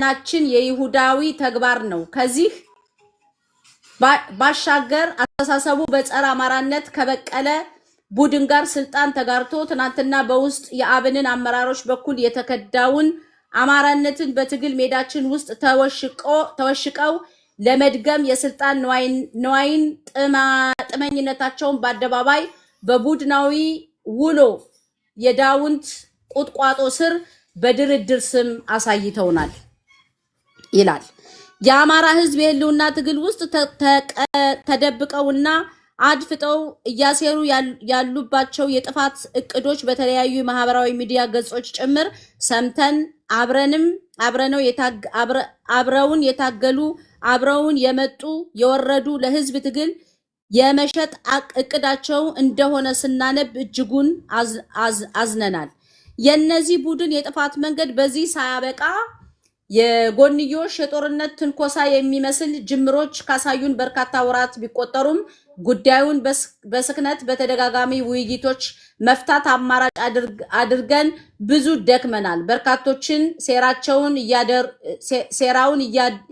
ናችን የይሁዳዊ ተግባር ነው። ከዚህ ባሻገር አስተሳሰቡ በጸረ አማራነት ከበቀለ ቡድን ጋር ስልጣን ተጋርቶ ትናንትና በውስጥ የአብንን አመራሮች በኩል የተከዳውን አማራነትን በትግል ሜዳችን ውስጥ ተወሽቀው ለመድገም የስልጣን ነዋይን ጥመኝነታቸውን በአደባባይ በቡድናዊ ውሎ የዳውንት ቁጥቋጦ ስር በድርድር ስም አሳይተውናል ይላል። የአማራ ህዝብ የህልውና ትግል ውስጥ ተደብቀውና አድፍጠው እያሴሩ ያሉባቸው የጥፋት እቅዶች በተለያዩ ማህበራዊ ሚዲያ ገጾች ጭምር ሰምተን አብረውን የታገሉ አብረውን የመጡ የወረዱ ለህዝብ ትግል የመሸጥ እቅዳቸው እንደሆነ ስናነብ እጅጉን አዝነናል። የነዚህ ቡድን የጥፋት መንገድ በዚህ ሳያበቃ የጎንዮሽ የጦርነት ትንኮሳ የሚመስል ጅምሮች ካሳዩን በርካታ ወራት ቢቆጠሩም ጉዳዩን በስክነት በተደጋጋሚ ውይይቶች መፍታት አማራጭ አድርገን ብዙ ደክመናል። በርካቶችን ሴራውን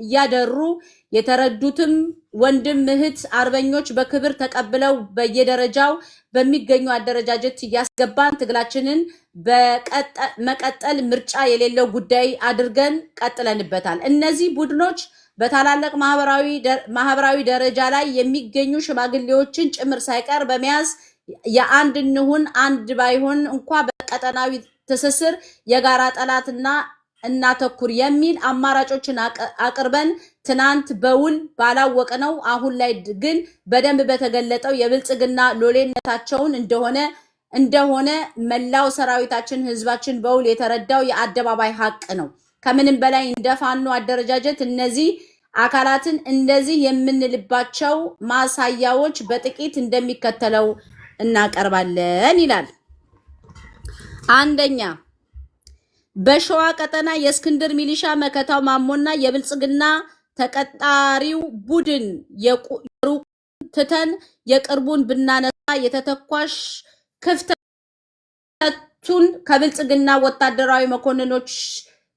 እያደሩ የተረዱትም ወንድም እህት አርበኞች በክብር ተቀብለው በየደረጃው በሚገኙ አደረጃጀት እያስገባን ትግላችንን መቀጠል ምርጫ የሌለው ጉዳይ አድርገን ቀጥለንበታል። እነዚህ ቡድኖች በታላላቅ ማህበራዊ ደረጃ ላይ የሚገኙ ሽማግሌዎችን ጭምር ሳይቀር በመያዝ የአንድ እንሁን አንድ ባይሆን እንኳ በቀጠናዊ ትስስር የጋራ ጠላትና እናተኩር የሚል አማራጮችን አቅርበን ትናንት በውል ባላወቅነው አሁን ላይ ግን በደንብ በተገለጠው የብልጽግና ሎሌነታቸውን እንደሆነ መላው ሰራዊታችን ህዝባችን በውል የተረዳው የአደባባይ ሀቅ ነው። ከምንም በላይ እንደ ፋኖ አደረጃጀት እነዚህ አካላትን እንደዚህ የምንልባቸው ማሳያዎች በጥቂት እንደሚከተለው እናቀርባለን ይላል። አንደኛ፣ በሸዋ ቀጠና የእስክንድር ሚሊሻ መከታው ማሞና የብልጽግና ተቀጣሪው ቡድን የሩቁን ትተን የቅርቡን ብናነሳ የተተኳሽ ክፍተቱን ከብልጽግና ወታደራዊ መኮንኖች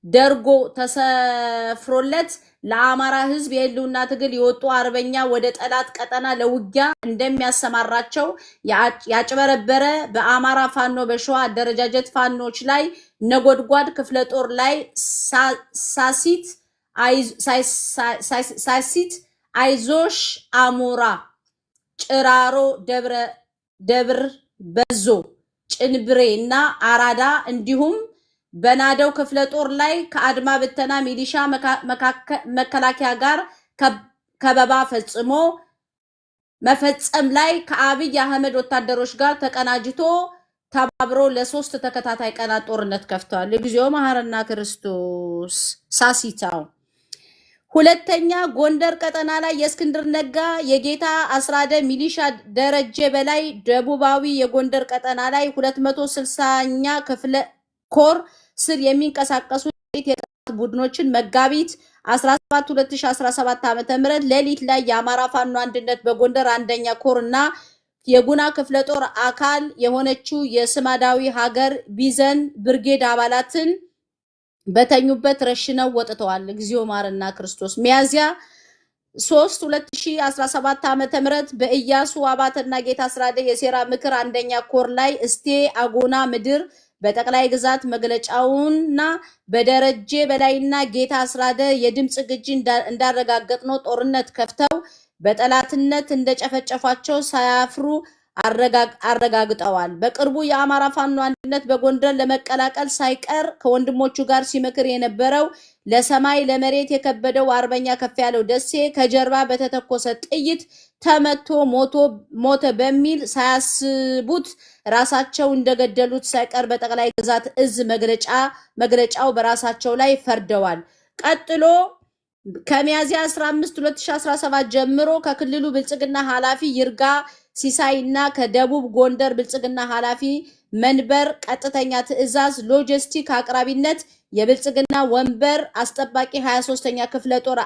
ደርጎ ተሰፍሮለት ለአማራ ህዝብ የህልውና ትግል የወጡ አርበኛ ወደ ጠላት ቀጠና ለውጊያ እንደሚያሰማራቸው ያጭበረበረ በአማራ ፋኖ በሸዋ አደረጃጀት ፋኖች ላይ ነጎድጓድ ክፍለ ጦር ላይ ሳሲት አይዞሽ አሞራ ጭራሮ ደብር በዞ ጭንብሬ እና አራዳ እንዲሁም በናደው ክፍለ ጦር ላይ ከአድማ ብተና ሚሊሻ መከላከያ ጋር ከበባ መፈጸም ላይ ከአብይ አህመድ ወታደሮች ጋር ተቀናጅቶ ተባብሮ ለሶስት ተከታታይ ቀናት ጦርነት ከፍተዋል። እግዚኦ መሐረና ክርስቶስ ሳሲታው። ሁለተኛ፣ ጎንደር ቀጠና ላይ የእስክንድር ነጋ የጌታ አስራደ ሚሊሻ ደረጀ በላይ ደቡባዊ የጎንደር ቀጠና ላይ 260ኛ ክፍለ ኮር ስር የሚንቀሳቀሱ የጠላት ቡድኖችን መጋቢት 17 2017 ዓ.ም ሌሊት ላይ የአማራ ፋኖ አንድነት በጎንደር አንደኛ ኮር እና የጉና ክፍለ ጦር አካል የሆነችው የስማዳዊ ሀገር ቢዘን ብርጌድ አባላትን በተኙበት ረሽነው ወጥተዋል። እግዚኦ ማረና ክርስቶስ። ሚያዚያ 3 2017 ዓ.ም በኢያሱ አባተና ጌታ አስራደ የሴራ ምክር አንደኛ ኮር ላይ እስቴ አጎና ምድር በጠቅላይ ግዛት መግለጫውና በደረጀ በላይና ጌታ አስራደ የድምጽ ግጂ እንዳረጋገጥነው ጦርነት ከፍተው በጠላትነት እንደጨፈጨፏቸው ሳያፍሩ አረጋግጠዋል። በቅርቡ የአማራ ፋኖ አንድነት በጎንደር ለመቀላቀል ሳይቀር ከወንድሞቹ ጋር ሲመክር የነበረው ለሰማይ ለመሬት የከበደው አርበኛ ከፍያለው ደሴ ከጀርባ በተተኮሰ ጥይት ተመቶ ሞተ በሚል ሳያስቡት ራሳቸው እንደገደሉት ሳይቀር በጠቅላይ ግዛት እዝ መግለጫው በራሳቸው ላይ ፈርደዋል። ቀጥሎ ከሚያዚያ 15 2017 ጀምሮ ከክልሉ ብልጽግና ኃላፊ ይርጋ ሲሳይና ከደቡብ ጎንደር ብልጽግና ኃላፊ መንበር ቀጥተኛ ትዕዛዝ ሎጂስቲክ አቅራቢነት የብልጽግና ወንበር አስጠባቂ 23ኛ ክፍለ ጦር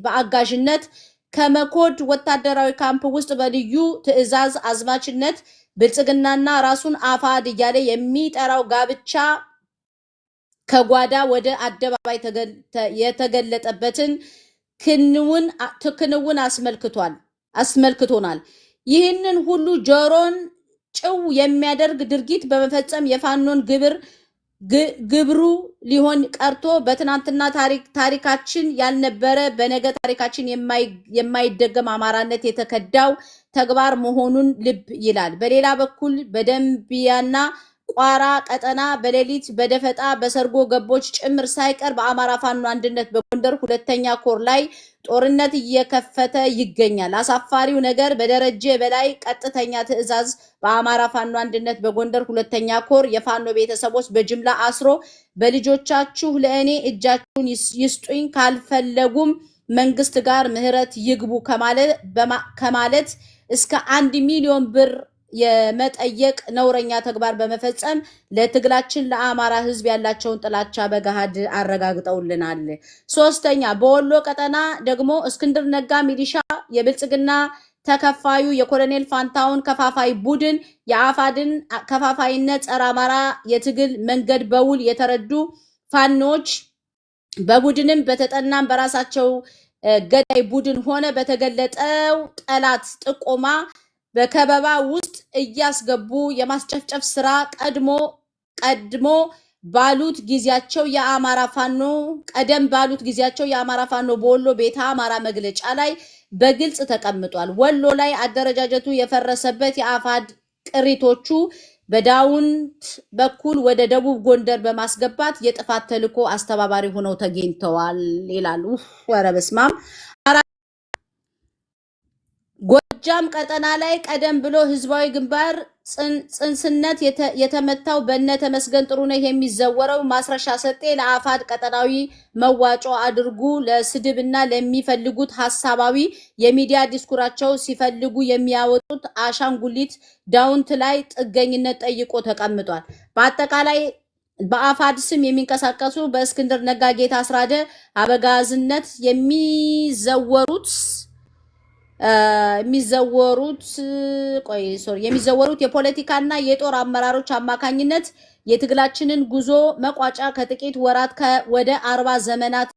በአጋዥነት ከመኮድ ወታደራዊ ካምፕ ውስጥ በልዩ ትዕዛዝ አዝማችነት ብልጽግናና ራሱን አፋድ እያለ የሚጠራው ጋብቻ ከጓዳ ወደ አደባባይ የተገለጠበትን ክንውን አስመልክቶናል። ይህንን ሁሉ ጆሮን ጭው የሚያደርግ ድርጊት በመፈጸም የፋኖን ግብሩ ሊሆን ቀርቶ በትናንትና ታሪካችን ያልነበረ በነገ ታሪካችን የማይደገም አማራነት የተከዳው ተግባር መሆኑን ልብ ይላል። በሌላ በኩል በደንቢያና ቋራ ቀጠና በሌሊት በደፈጣ በሰርጎ ገቦች ጭምር ሳይቀር በአማራ ፋኖ አንድነት በጎንደር ሁለተኛ ኮር ላይ ጦርነት እየከፈተ ይገኛል። አሳፋሪው ነገር በደረጀ በላይ ቀጥተኛ ትዕዛዝ በአማራ ፋኖ አንድነት በጎንደር ሁለተኛ ኮር የፋኖ ቤተሰቦች በጅምላ አስሮ በልጆቻችሁ ለእኔ እጃችሁን ይስጡኝ ካልፈለጉም መንግስት ጋር ምህረት ይግቡ ከማለት እስከ 1 ሚሊዮን ብር የመጠየቅ ነውረኛ ተግባር በመፈጸም ለትግላችን ለአማራ ህዝብ ያላቸውን ጥላቻ በገሃድ አረጋግጠውልናል። ሶስተኛ በወሎ ቀጠና ደግሞ እስክንድር ነጋ ሚሊሻ የብልጽግና ተከፋዩ የኮሎኔል ፋንታውን ከፋፋይ ቡድን የአፋድን ከፋፋይነት ጸረ አማራ የትግል መንገድ በውል የተረዱ ፋኖች በቡድንም በተጠናም በራሳቸው ገዳይ ቡድን ሆነ በተገለጠው ጠላት ጥቆማ በከበባ ውስጥ እያስገቡ የማስጨፍጨፍ ስራ ቀደም ባሉት ጊዜያቸው የአማራ ፋኖ በወሎ ቤተ አማራ መግለጫ ላይ በግልጽ ተቀምጧል። ወሎ ላይ አደረጃጀቱ የፈረሰበት የአፋድ ቅሪቶቹ በዳውንት በኩል ወደ ደቡብ ጎንደር በማስገባት የጥፋት ተልዕኮ አስተባባሪ ሆነው ተገኝተዋል ይላል። ወረ በስማም ጎጃም ቀጠና ላይ ቀደም ብሎ ህዝባዊ ግንባር ጽንስነት የተመታው በእነ ተመስገን ጥሩነህ የሚዘወረው ማስረሻ ሰጤ ለአፋድ ቀጠናዊ መዋጮ አድርጉ ለስድብና ለሚፈልጉት ሐሳባዊ የሚዲያ ዲስኩራቸው ሲፈልጉ የሚያወጡት አሻንጉሊት ዳውንት ላይ ጥገኝነት ጠይቆ ተቀምጧል። በአጠቃላይ በአፋድ ስም የሚንቀሳቀሱ በእስክንድር ነጋ ጌታ አስራደ አበጋዝነት የሚዘወሩት የፖለቲካና የጦር አመራሮች አማካኝነት የትግላችንን ጉዞ መቋጫ ከጥቂት ወራት ወደ 40 ዘመናት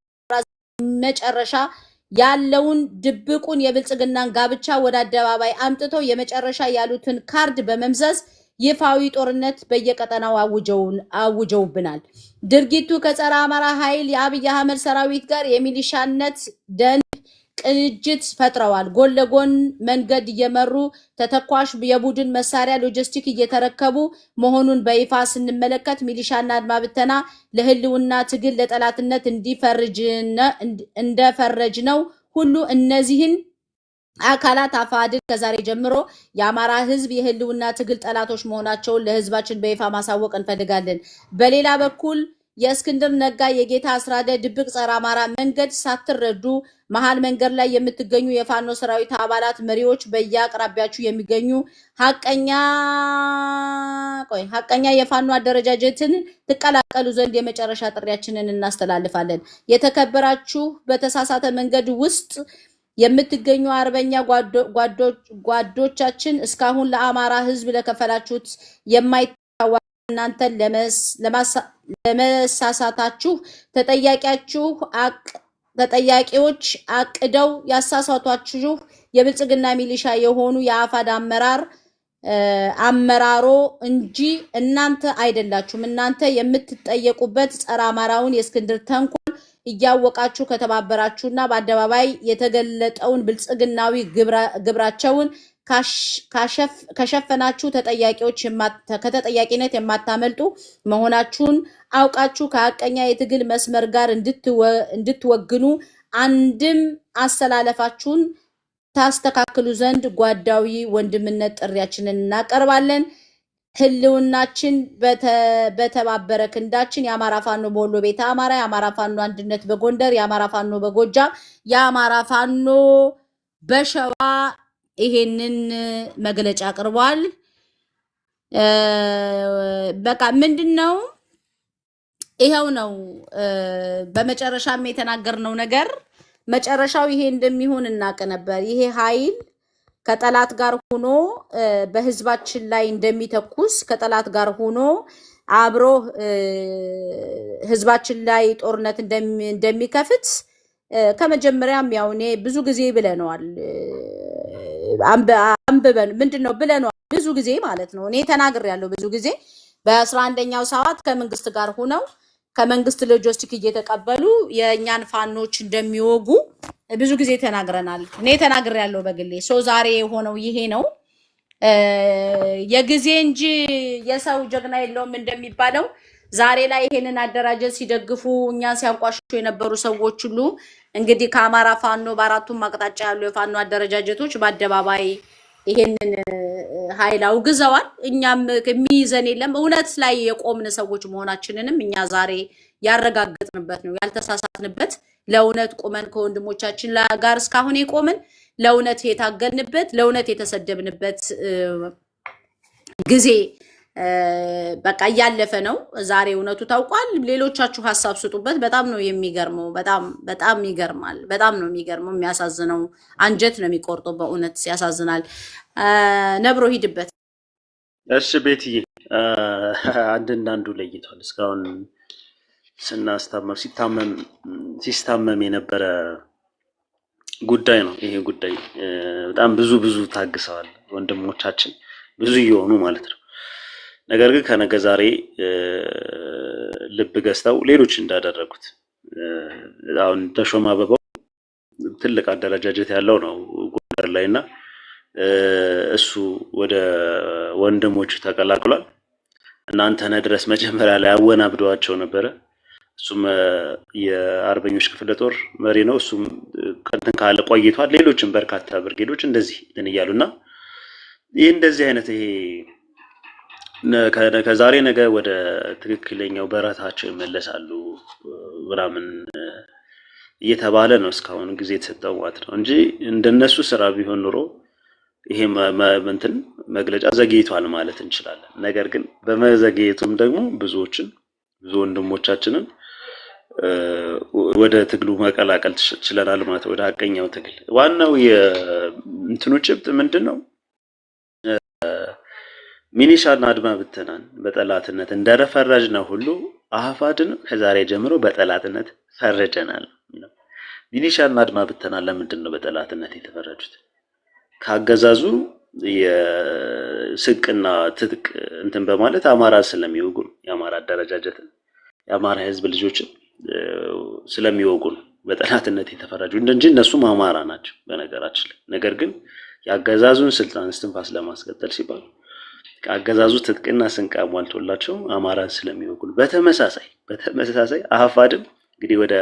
መጨረሻ ያለውን ድብቁን የብልጽግናን ጋብቻ ወደ አደባባይ አምጥተው የመጨረሻ ያሉትን ካርድ በመምዘዝ ይፋዊ ጦርነት በየቀጠናው አውጀውብናል። ድርጊቱ ከጸረ አማራ ኃይል የአብይ አህመድ ሰራዊት ጋር የሚሊሻነት ደንብ ቅንጅት ፈጥረዋል። ጎን ለጎን መንገድ እየመሩ ተተኳሽ የቡድን መሳሪያ ሎጂስቲክ እየተረከቡ መሆኑን በይፋ ስንመለከት ሚሊሻና አድማ ብተና ለህልውና ትግል ለጠላትነት እንደፈረጅ ነው ሁሉ እነዚህን አካላት አፋድን ከዛሬ ጀምሮ የአማራ ህዝብ የህልውና ትግል ጠላቶች መሆናቸውን ለህዝባችን በይፋ ማሳወቅ እንፈልጋለን። በሌላ በኩል የእስክንድር ነጋ የጌታ አስራደ ድብቅ ጸረ አማራ መንገድ ሳትረዱ መሃል መንገድ ላይ የምትገኙ የፋኖ ሰራዊት አባላት መሪዎች በየአቅራቢያችሁ የሚገኙ ሐቀኛ የፋኖ አደረጃጀትን ትቀላቀሉ ዘንድ የመጨረሻ ጥሪያችንን እናስተላልፋለን። የተከበራችሁ በተሳሳተ መንገድ ውስጥ የምትገኙ አርበኛ ጓዶቻችን እስካሁን ለአማራ ህዝብ ለከፈላችሁት የማይታወቅ እናንተን ለመሳሳታችሁ ተጠያቂዎች አቅደው ያሳሳቷችሁ የብልጽግና ሚሊሻ የሆኑ የአፋድ አመራሮ እንጂ እናንተ አይደላችሁም። እናንተ የምትጠየቁበት ጸረ አማራውን የእስክንድር ተንኮል እያወቃችሁ ከተባበራችሁና በአደባባይ የተገለጠውን ብልጽግናዊ ግብራቸውን ከሸፈናችሁ ከተጠያቂነት የማታመልጡ መሆናችሁን አውቃችሁ ከሐቀኛ የትግል መስመር ጋር እንድትወግኑ አንድም አሰላለፋችሁን ታስተካክሉ ዘንድ ጓዳዊ ወንድምነት ጥሪያችንን እናቀርባለን። ህልውናችን በተባበረ ክንዳችን የአማራ ፋኖ በወሎ ቤተ አማራ፣ የአማራ ፋኖ አንድነት በጎንደር፣ የአማራ ፋኖ በጎጃም፣ የአማራ ፋኖ በሸዋ ይሄንን መግለጫ አቅርቧል። በቃ ምንድነው ይሄው ነው። በመጨረሻም የተናገርነው ነገር መጨረሻው ይሄ እንደሚሆን እናቅ ነበር። ይሄ ኃይል ከጠላት ጋር ሆኖ በህዝባችን ላይ እንደሚተኩስ ከጠላት ጋር ሆኖ አብሮ ህዝባችን ላይ ጦርነት እንደሚከፍት ከመጀመሪያም ያው እኔ ብዙ ጊዜ ብለነዋል። አንብበን ምንድነው ብለነዋል ብዙ ጊዜ ማለት ነው። እኔ ተናግሬያለሁ ብዙ ጊዜ በ11ኛው ሰዓት ከመንግስት ጋር ሆነው ከመንግስት ሎጂስቲክ እየተቀበሉ የእኛን ፋኖች እንደሚወጉ ብዙ ጊዜ ተናግረናል። እኔ ተናግሬያለሁ በግሌ። ዛሬ የሆነው ይሄ ነው። የጊዜ እንጂ የሰው ጀግና የለውም እንደሚባለው ዛሬ ላይ ይሄንን አደራጀት ሲደግፉ እኛን ሲያንቋሹ የነበሩ ሰዎች ሁሉ እንግዲህ ከአማራ ፋኖ በአራቱም አቅጣጫ ያሉ የፋኖ አደረጃጀቶች በአደባባይ ይሄንን ኃይል አውግዘዋል። እኛም የሚይዘን የለም። እውነት ላይ የቆምን ሰዎች መሆናችንንም እኛ ዛሬ ያረጋግጥንበት ነው፣ ያልተሳሳትንበት ለእውነት ቁመን ከወንድሞቻችን ጋር እስካሁን የቆምን ለእውነት የታገልንበት ለእውነት የተሰደብንበት ጊዜ በቃ እያለፈ ነው። ዛሬ እውነቱ ታውቋል። ሌሎቻችሁ ሀሳብ ስጡበት። በጣም ነው የሚገርመው። በጣም ይገርማል። በጣም ነው የሚገርመው። የሚያሳዝነው አንጀት ነው የሚቆርጠው። በእውነት ያሳዝናል። ነብሮ ሂድበት። እሺ ቤትዬ፣ አንድና አንዱ ለይቷል። እስካሁን ሲታመም የነበረ ጉዳይ ነው። ይሄ ጉዳይ በጣም ብዙ ታግሰዋል ወንድሞቻችን፣ ብዙ እየሆኑ ማለት ነው። ነገር ግን ከነገ ዛሬ ልብ ገዝተው ሌሎች እንዳደረጉት አሁን ተሾመ አበባው ትልቅ አደረጃጀት ያለው ነው ጎንደር ላይ እና እሱ ወደ ወንድሞቹ ተቀላቅሏል። እናንተነህ ድረስ መጀመሪያ ላይ አወናብደዋቸው ነበረ። እሱም የአርበኞች ክፍለ ጦር መሪ ነው። እሱም እንትን ካለ ቆይቷል። ሌሎችም በርካታ ብርጌዶች እንደዚህ እንትን እያሉና ይህ እንደዚህ አይነት ይሄ ከዛሬ ነገ ወደ ትክክለኛው በረታቸው ይመለሳሉ ምናምን እየተባለ ነው እስካሁን ጊዜ የተሰጠው ማለት ነው እንጂ እንደነሱ ስራ ቢሆን ኑሮ ይሄ እንትን መግለጫ ዘግይቷል ማለት እንችላለን። ነገር ግን በመዘግየቱም ደግሞ ብዙ ወንድሞቻችንን ወደ ትግሉ መቀላቀል ችለናል ማለት ወደ ሀቀኛው ትግል። ዋናው የእንትኑ ጭብጥ ምንድነው? ሚኒሻና አድማ ብተናን በጠላትነት እንደፈረጅነው ሁሉ አህፋድን ከዛሬ ጀምሮ በጠላትነት ፈርጀናል። ሚኒሻና አድማ ብተናን ለምንድን ነው በጠላትነት የተፈረጁት? ካገዛዙ የስንቅና ትጥቅ እንትን በማለት አማራ ስለሚወጉ ነው። የአማራ አደረጃጀትን የአማራ ህዝብ ልጆችን ስለሚወጉ ነው በጠላትነት የተፈረጁ እንጂ እነሱም አማራ ናቸው በነገራችን ላይ። ነገር ግን የአገዛዙን ስልጣን እስትንፋስ ለማስቀጠል ሲባል አገዛዙ ትጥቅና ስንቅ አሟልቶላቸው አማራን ስለሚወጉ ነው። በተመሳሳይ አህፋድም እንግዲህ ወደ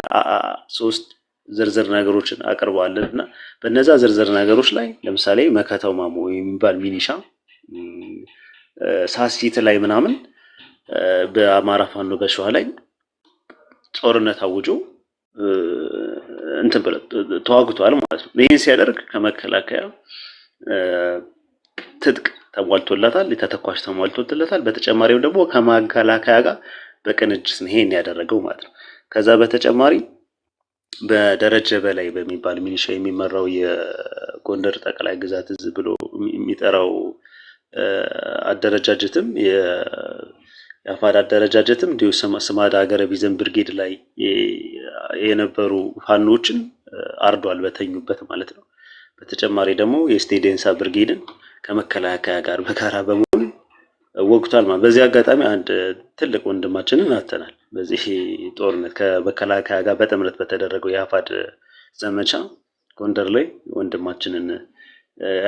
3 ዝርዝር ነገሮችን አቅርበዋልና በነዛ ዝርዝር ነገሮች ላይ ለምሳሌ መከታው ማሞ የሚባል ሚኒሻ ሳሲት ላይ ምናምን በአማራ ፋኖ በሸዋ ላይ ጦርነት አውጆ እንትን ብለ ተዋግቷል ማለት ነው። ይህን ሲያደርግ ከመከላከያ ትጥቅ ተሟልቶለታል፣ የተተኳሽ ተሟልቶለታል። በተጨማሪም ደግሞ ከመከላከያ ጋር በቅንጅት ነው ይሄን ያደረገው ማለት ነው። ከዛ በተጨማሪ በደረጀ በላይ በሚባል ሚኒሻ የሚመራው የጎንደር ጠቅላይ ግዛት እዝ ብሎ የሚጠራው አደረጃጀትም የአፋድ አደረጃጀትም እንዲሁ ስማዳ ሀገረ ቢዘን ብርጌድ ላይ የነበሩ ፋኖችን አርዷል በተኙበት ማለት ነው። በተጨማሪ ደግሞ የስቴዴንሳ ብርጌድን ከመከላከያ ጋር በጋራ በመሆን ወቅቷል ማለት። በዚህ አጋጣሚ አንድ ትልቅ ወንድማችንን አተናል። በዚህ ጦርነት ከመከላከያ ጋር በጥምረት በተደረገው የአፋድ ዘመቻ ጎንደር ላይ ወንድማችንን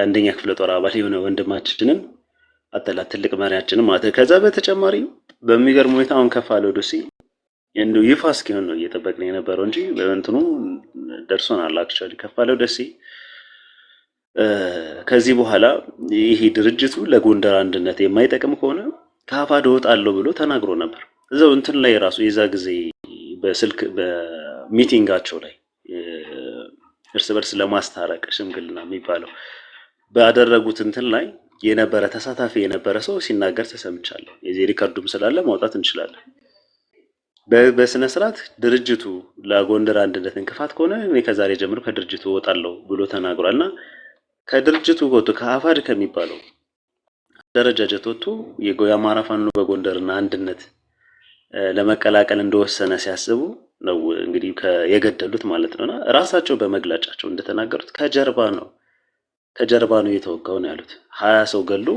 አንደኛ ክፍለ ጦር አባል የሆነ ወንድማችንን አተላ ትልቅ መሪያችንን ማለት። ከዛ በተጨማሪ በሚገርም ሁኔታ አሁን ከፋለው ደሴ እንደው ይፋ እስኪሆን ነው እየጠበቅን የነበረው እንጂ በእንትኑ ደርሶናል። አክቹአሊ ከፋለው ደሴ ከዚህ በኋላ ይሄ ድርጅቱ ለጎንደር አንድነት የማይጠቅም ከሆነ ከአፋድ እወጣለሁ ብሎ ተናግሮ ነበር። እዛው እንትን ላይ ራሱ የዛ ጊዜ በስልክ በሚቲንጋቸው ላይ እርስ በርስ ለማስታረቅ ሽምግልና የሚባለው ባደረጉት እንትን ላይ የነበረ ተሳታፊ የነበረ ሰው ሲናገር ተሰምቻለሁ። የዚህ ሪከርዱም ስላለ ማውጣት እንችላለን። በስነ ስርዓት ድርጅቱ ለጎንደር አንድነት እንቅፋት ከሆነ እኔ ከዛሬ ጀምሮ ከድርጅቱ እወጣለሁ ብሎ ተናግሯልና ከድርጅቱ ወጥቶ ከአፋድ ከሚባለው አደረጃጀት ወጥቶ የአማራ ፋኖ በጎንደርና አንድነት ለመቀላቀል እንደወሰነ ሲያስቡ ነው እንግዲህ የገደሉት ማለት ነውና ራሳቸው በመግለጫቸው እንደተናገሩት ከጀርባ ነው የተወጋው ነው ያሉት። 20 ሰው ገሉ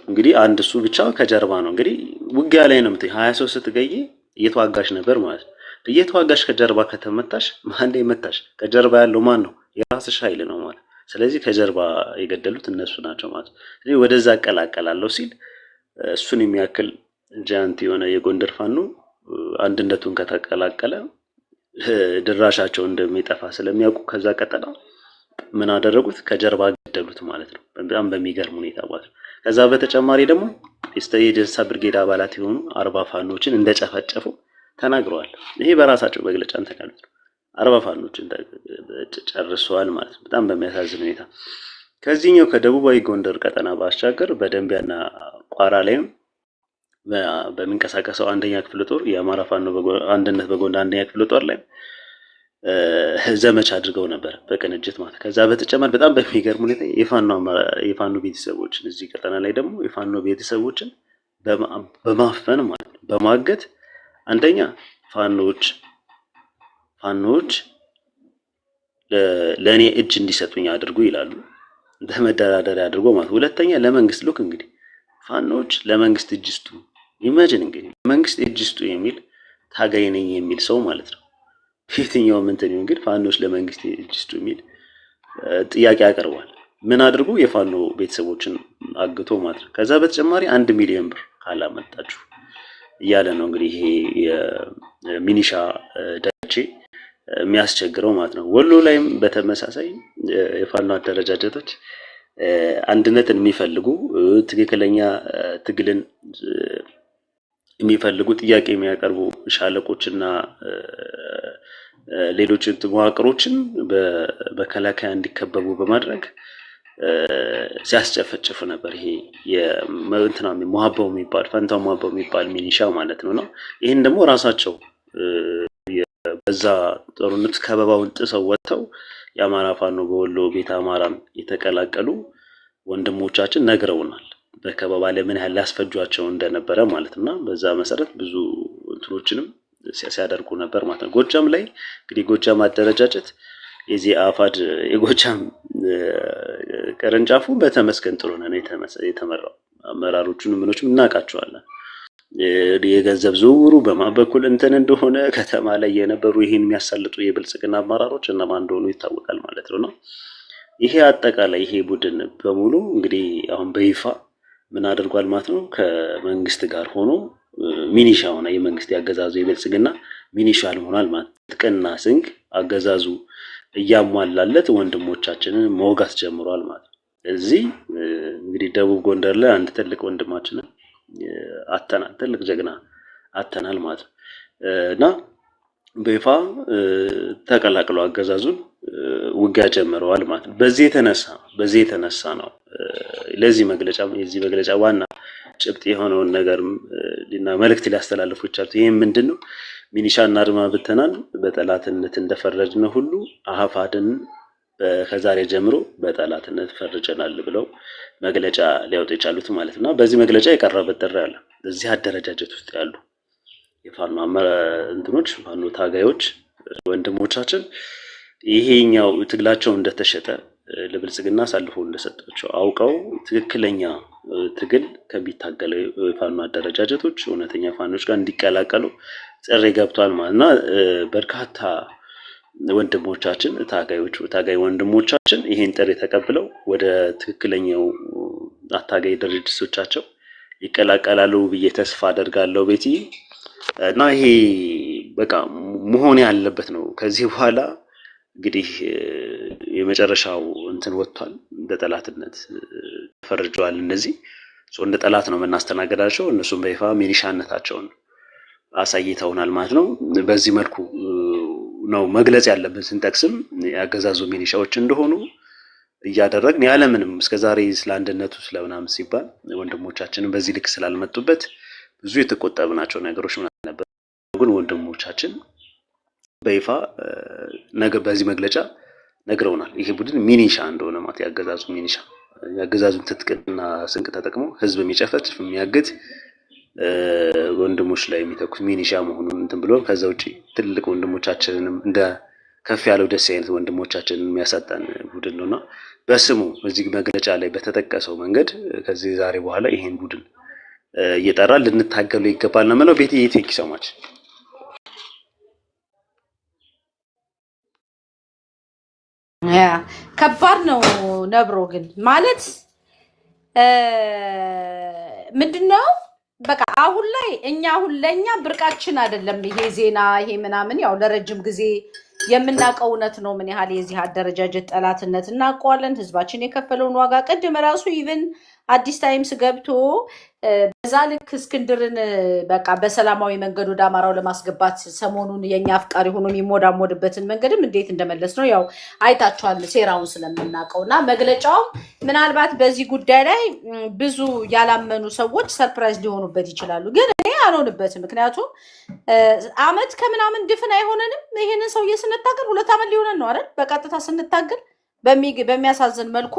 እንግዲህ አንድ እሱ ብቻ ከጀርባ ነው እንግዲህ ውጊያ ላይ ነው 20 ሰው ስትገይ እየተዋጋሽ ነበር ማለት ነው። እየተዋጋሽ ከጀርባ ከተመታሽ ማን ይመታሽ? ከጀርባ ያለው ማን ነው? የራስሽ ኃይል ነው ማለት። ስለዚህ ከጀርባ የገደሉት እነሱ ናቸው ማለት። ስለዚህ ወደዛ አቀላቀላለሁ ሲል እሱን የሚያክል ጃንት የሆነ የጎንደር ፋኖ አንድነቱን ከተቀላቀለ ድራሻቸው እንደሚጠፋ ስለሚያውቁ ከዛ ቀጠና ምን አደረጉት? ከጀርባ ገደሉት ማለት ነው። በጣም በሚገርም ሁኔታ ማለት ነው። ከዛ በተጨማሪ ደግሞ የደንሳ ብርጌድ አባላት የሆኑ 40 ፋኖችን እንደጨፈጨፉ ተናግረዋል። ይሄ በራሳቸው መግለጫ እንትን ያሉት ነው። 40 ፋኖችን ጨርሰዋል ማለት ነው። በጣም በሚያሳዝን ሁኔታ ከዚህኛው ከደቡባዊ ጎንደር ቀጠና ባሻገር በደንቢያና ቋራ ላይም በሚንቀሳቀሰው አንደኛ ክፍለ ጦር የአማራ ፋኖ አንድነት በጎንደር አንደኛ ክፍለ ጦር ላይ ዘመቻ አድርገው ነበር በቅንጅት ማለት። ከዛ በተጨማሪ በጣም በሚገርም ሁኔታ የፋኖ ቤተሰቦችን እዚህ ቀጠና ላይ ደግሞ የፋኖ ቤተሰቦችን በማፈን ማለት ነው በማገት አንደኛ ፋኖች ለኔ እጅ እንዲሰጡኝ አድርጉ ይላሉ በመደራደሪያ አድርጎ ማለት። ሁለተኛ ለመንግስት ሉክ እንግዲህ ፋኖች ለመንግስት እጅ ስጡ ኢማጂን እንግዲህ መንግስት እጅ ስጡ የሚል ታጋይ ነኝ የሚል ሰው ማለት ነው። የትኛው እንትን እንግዲህ ፋኖች ለመንግስት እጅ ስጡ የሚል ጥያቄ ያቀርባል። ምን አድርጉ? የፋኖ ቤተሰቦችን አግቶ ማለት ነው። ከዛ በተጨማሪ 1 ሚሊዮን ብር ካላመጣችሁ እያለ ነው እንግዲህ ይሄ የሚኒሻ ዳቼ የሚያስቸግረው ማለት ነው። ወሎ ላይም በተመሳሳይ የፋኖ አደረጃጀቶች አንድነትን የሚፈልጉ ትክክለኛ ትግልን የሚፈልጉ ጥያቄ የሚያቀርቡ ሻለቆችና ሌሎች መዋቅሮችን በመከላከያ እንዲከበቡ በማድረግ ሲያስጨፈጭፉ ነበር። ይሄ የመንትናሚ ሙሀባው የሚባል ፈንታው ሙሀባው የሚባል ሚኒሻ ማለት ነው። ይሄን ደግሞ ራሳቸው በዛ ጦርነት ከበባውን ጥሰው ወጥተው የአማራ ፋኖ በወሎ ቤተ አማራን የተቀላቀሉ ወንድሞቻችን ነግረውናል። በከበባ ላይ ምን ያህል ያስፈጇቸው እንደነበረ ማለትና በዛ መሰረት ብዙ እንትኖችንም ሲያደርጉ ነበር ማለት ነው። ጎጃም ላይ እንግዲህ ጎጃም አደረጃጀት የዚህ አፋድ የጎጃም ቅርንጫፉ በተመስገን ጥሩነህ ነው የተመራው። አመራሮቹን ምኖችም እናውቃቸዋለን። የገንዘብ ዝውውሩ በማን በኩል እንትን እንደሆነ ከተማ ላይ የነበሩ ይሄን የሚያሳልጡ የብልጽግና አመራሮች እነማን እንደሆኑ ይታወቃል ማለት ነው። ይሄ አጠቃላይ ይሄ ቡድን በሙሉ እንግዲህ አሁን በይፋ ምን አድርጓል ማለት ነው? ከመንግስት ጋር ሆኖ ሚኒሻ ሆነ የመንግስት ያገዛዙ የብልጽግና ሚኒሻ ሆኗል ማለት ጥቅና ስንቅ አገዛዙ እያሟላለት ወንድሞቻችንን መውጋት ጀምሯል ማለት ነው። እዚህ እንግዲህ ደቡብ ጎንደር ላይ አንድ ትልቅ ወንድማችንን አተናል፣ ትልቅ ጀግና አተናል ማለት ነው እና በይፋ ተቀላቅለው አገዛዙን ውጊያ ጀምረዋል ማለት ነው። በዚህ የተነሳ ነው ለዚህ መግለጫ የዚህ መግለጫ ዋና ጭብጥ የሆነውን ነገር እና መልእክት ሊያስተላልፉ ይችላል። ይሄም ምንድነው? ሚኒሻና አድማ ብተናን በጠላትነት እንደፈረጅነ ሁሉ አፋድን ከዛሬ ጀምሮ በጠላትነት ፈርጀናል ብለው መግለጫ ሊያወጡ የቻሉት ማለት ነው። በዚህ መግለጫ የቀረበ ጥሪ አለ። እዚህ አደረጃጀት ውስጥ ያሉ የፋኖ እንትኖች ፋኖ ታጋዮች ወንድሞቻችን ይሄኛው ትግላቸው እንደተሸጠ ለብልጽግና አሳልፎ እንደሰጣቸው አውቀው ትክክለኛ ትግል ከሚታገለው የፋኖ አደረጃጀቶች እውነተኛ ፋኖች ጋር እንዲቀላቀሉ ጥሪ ገብቷል ማለትና በርካታ ወንድሞቻችን ታጋይ ወንድሞቻችን ይሄን ጥሪ ተቀብለው ወደ ትክክለኛው አታጋይ ድርጅቶቻቸው ይቀላቀላሉ ብዬ ተስፋ አደርጋለሁ ቤቲ። እና ይሄ በቃ መሆን ያለበት ነው። ከዚህ በኋላ እንግዲህ የመጨረሻው እንትን ወጥቷል። እንደ ጠላትነት ተፈርጀዋል። እነዚህ እንደ ጠላት ነው የምናስተናገዳቸው። እነሱም በይፋ ሚኒሻነታቸውን አሳይተውናል ማለት ነው። በዚህ መልኩ ነው መግለጽ ያለብን። ስንጠቅስም ያገዛዙ ሚኒሻዎች እንደሆኑ እያደረግን ያለምንም እስከዛሬ ስለ አንድነቱ ስለምናምን ሲባል ወንድሞቻችንን በዚህ ልክ ስላልመጡበት ብዙ የተቆጠብናቸው ነገሮች ነበር። ግን ወንድሞቻችን በይፋ በዚህ መግለጫ ነግረውናል። ይሄ ቡድን ሚኒሻ እንደሆነ ማለት ያገዛዙ ሚኒሻ የአገዛዙን ትጥቅና ስንቅ ተጠቅሞ ህዝብ የሚጨፈጭፍ የሚያግት ወንድሞች ላይ የሚተኩስ ሚኒሻ መሆኑን እንትን ብሎ ከዛ ውጪ ትልቅ ወንድሞቻችንንም እንደ ከፍ ያለው ደስ አይነት ወንድሞቻችንን የሚያሳጣን ቡድን ነውና በስሙ እዚህ መግለጫ ላይ በተጠቀሰው መንገድ ከዚህ ዛሬ በኋላ ይሄን ቡድን እየጠራ ልንታገሉ ይገባል ነው ማለት ቤት ቴንክ ሶ ማች ከባድ ነው ነብሮ ግን ማለት ምንድነው በቃ አሁን ላይ እኛ አሁን ለኛ ብርቃችን አይደለም ይሄ ዜና ይሄ ምናምን ያው ለረጅም ጊዜ የምናውቀው እውነት ነው ምን ያህል የዚህ አደረጃጀት ጠላትነት እናውቀዋለን ህዝባችን የከፈለውን ዋጋ ቀድም ራሱ ኢቭን አዲስ ታይምስ ገብቶ በዛ ልክ እስክንድርን በቃ በሰላማዊ መንገድ ወደ አማራው ለማስገባት ሰሞኑን የኛ አፍቃሪ ሆኖ የሚሞዳሞድበትን መንገድም እንዴት እንደመለስ ነው ያው አይታችኋል ሴራውን ስለምናውቀውና መግለጫው ምናልባት በዚህ ጉዳይ ላይ ብዙ ያላመኑ ሰዎች ሰርፕራይዝ ሊሆኑበት ይችላሉ ግን እኔ አልሆንበትም ምክንያቱም አመት ከምናምን ድፍን አይሆነንም ይሄንን ሰው ስንታገል 2 አመት ሊሆነን ነው አይደል በቀጥታ ስንታገል በሚያሳዝን መልኩ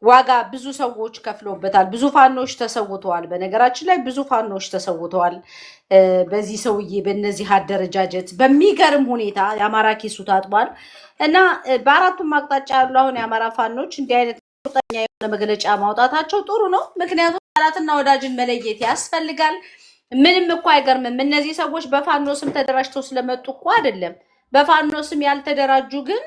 ዋጋ ብዙ ሰዎች ከፍለውበታል ብዙ ፋኖች ተሰውተዋል በነገራችን ላይ ብዙ ፋኖች ተሰውተዋል በዚህ ሰውዬ በእነዚህ አደረጃጀት በሚገርም ሁኔታ የአማራ ኪሱ ታጥቧል እና በአራቱም አቅጣጫ ያሉ አሁን የአማራ ፋኖች እንዲህ አይነት ቁርጠኛ የሆነ መግለጫ ማውጣታቸው ጥሩ ነው ምክንያቱም ጠላትና ወዳጅን መለየት ያስፈልጋል ምንም እኮ አይገርምም እነዚህ ሰዎች በፋኖ ስም ተደራጅተው ስለመጡ እኮ አይደለም በፋኖ ስም ያልተደራጁ ግን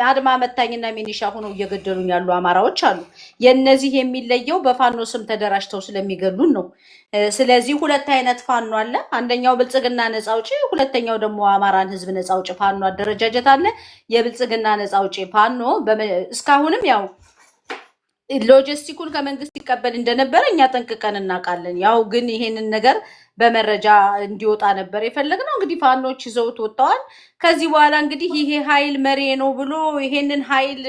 አድማ መታኝና ሚኒሻ ሆነው እየገደሉኝ ያሉ አማራዎች አሉ የነዚህ የሚለየው በፋኖ ስም ተደራጅተው ስለሚገሉን ነው ስለዚህ ሁለት አይነት ፋኖ አለ አንደኛው ብልጽግና ነፃ አውጪ ሁለተኛው ደግሞ አማራን ህዝብ ነፃ አውጪ ፋኖ አደረጃጀት አለ የብልጽግና ነፃ አውጪ ፋኖ እስካሁንም ያው ሎጂስቲኩን ከመንግስት ይቀበል እንደነበረ እኛ ጠንቅቀን እናውቃለን ያው ግን ይሄንን ነገር በመረጃ እንዲወጣ ነበር የፈለግነው እንግዲህ ፋኖች ይዘውት ወጣዋል ከዚህ በኋላ እንግዲህ ይሄ ኃይል መሪ ነው ብሎ ይሄንን ኃይል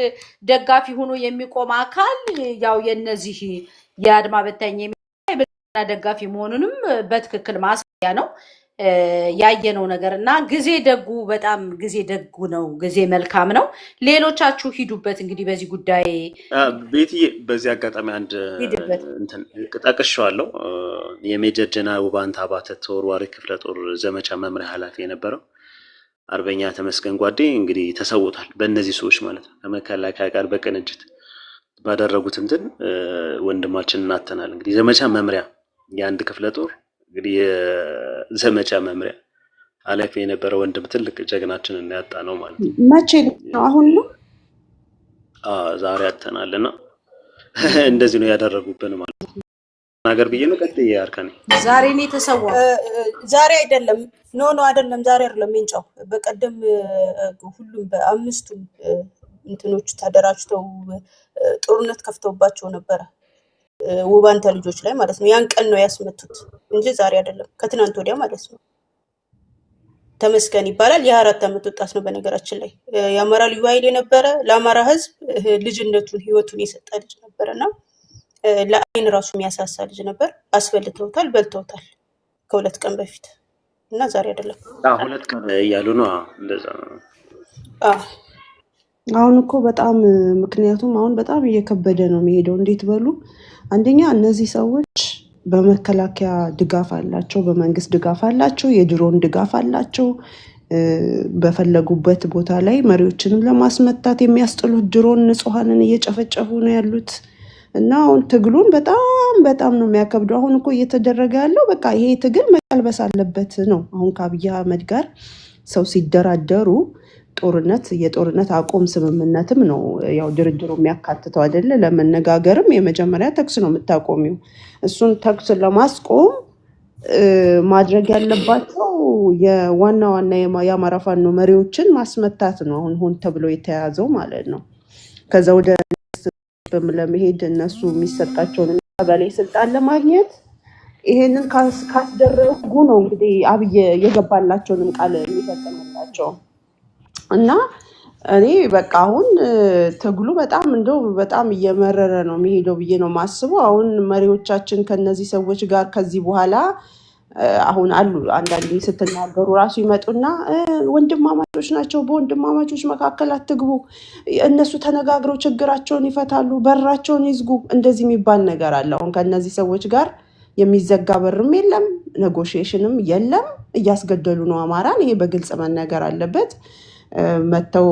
ደጋፊ ሆኖ የሚቆም አካል ያው የነዚህ የአድማ በታኝ የሚባል ደጋፊ መሆኑንም በትክክል ማሳያ ነው ያየነው ነገርና ጊዜ ደጉ በጣም ጊዜ ደጉ ነው ጊዜ መልካም ነው ሌሎቻችሁ ሂዱበት እንግዲህ በዚህ ጉዳይ ቤትዬ በዚህ አጋጣሚ አንድ እንትን ተጠቅሻለሁ የሜጀር ጀነራል ውባንታ አባተ ተወርዋሪ ክፍለ ጦር ዘመቻ መምሪያ ኃላፊ የነበረው አርበኛ ተመስገን ጓዴ እንግዲህ ተሰውቷል በእነዚህ ሰዎች ማለት ነው ከመከላከያ ጋር በቅንጅት ባደረጉት እንትን ወንድማችን እናተናል እንግዲህ ዘመቻ መምሪያ የአንድ ክፍለ ጦር እንግዲህ ዘመቻ መምሪያ ኃላፊ የነበረ ወንድም ትልቅ ጀግናችንን ያጣ ነው ማለት ነው መቼ ነው አሁን ነው ዛሬ ያተናልና እንደዚህ ነው ያደረጉብን ማለት ነው ነገር ብዬ ነው ቀጥ ያርካኔ ዛሬ ነው የተሰዋው ዛሬ አይደለም ኖ አይደለም ዛሬ አይደለም እንጫው በቀደም ሁሉም በአምስቱም እንትኖች ተደራጅተው ጦርነት ከፍተውባቸው ነበር ውባንተ ልጆች ላይ ማለት ነው ያን ቀን ነው ያስመቱት እንጂ ዛሬ አይደለም ከትናንት ወዲያ ማለት ነው ተመስገን ይባላል የ4 አመት ወጣት ነው በነገራችን ላይ የአማራ ልዩ ኃይል የነበረ ለአማራ ህዝብ ልጅነቱን ህይወቱን የሰጠ ልጅ ነበርና ለአይን ራሱ የሚያሳሳ ልጅ ነበር አስፈልተውታል በልተውታል ከ2 ቀን በፊት እና ዛሬ አይደለም 2 ቀን ያሉ ነው እንደዛ አሁን እኮ በጣም ምክንያቱም አሁን በጣም እየከበደ ነው የሚሄደው እንዴት በሉ አንደኛ እነዚህ ሰዎች በመከላከያ ድጋፍ አላቸው በመንግስት ድጋፍ አላቸው የድሮን ድጋፍ አላቸው በፈለጉበት ቦታ ላይ መሪዎችንም ለማስመታት የሚያስጥሉት ድሮን ንጹሃንን እየጨፈጨፉ ነው ያሉት እና አሁን ትግሉን በጣም ነው የሚያከብደው አሁን እኮ እየተደረገ ያለው በቃ ይሄ ትግል መቀልበስ አለበት ነው አሁን ከአብይ አህመድ ጋር ሰው ሲደራደሩ የጦርነት አቆም ስምምነትም ነው ያው ድርድሩ የሚያካትተው አይደለ ለመነጋገርም የመጀመሪያ ተኩስ ነው የምታቆሚው እሱን ተኩስ ለማስቆም ማድረግ ያለባቸው የዋና የአማራ ፋኖ መሪዎችን ማስመታት ነው አሁን ሆን ተብሎ የተያዘው ማለት ነው ከዛ ወደ ለመሄድ እነሱ የሚሰጣቸውን በላይ ስልጣን ለማግኘት ይሄንን ካስደረጉ ነው እንግዲህ አብይ የገባላቸውንም ቃል የሚፈጽምላቸው እና እኔ በቃ አሁን ትግሉ በጣም እየመረረ ነው የሚሄደው ብዬ ነው ማስበው አሁን መሪዎቻችን ከነዚህ ሰዎች ጋር ከዚህ በኋላ አሁን አሉ አንዳንዴ ስትናገሩ ራሱ ይመጡና ወንድማማቾች ናቸው፣ በወንድማማቾች መካከል አትግቡ፣ እነሱ ተነጋግረው ችግራቸውን ይፈታሉ፣ በራቸውን ይዝጉ፣ እንደዚህ የሚባል ነገር አለ። አሁን ከእነዚህ ሰዎች ጋር የሚዘጋ በርም የለም፣ ኔጎሽዬሽንም የለም። እያስገደሉ ነው አማራን። ይሄ በግልጽ መነገር አለበት። መተው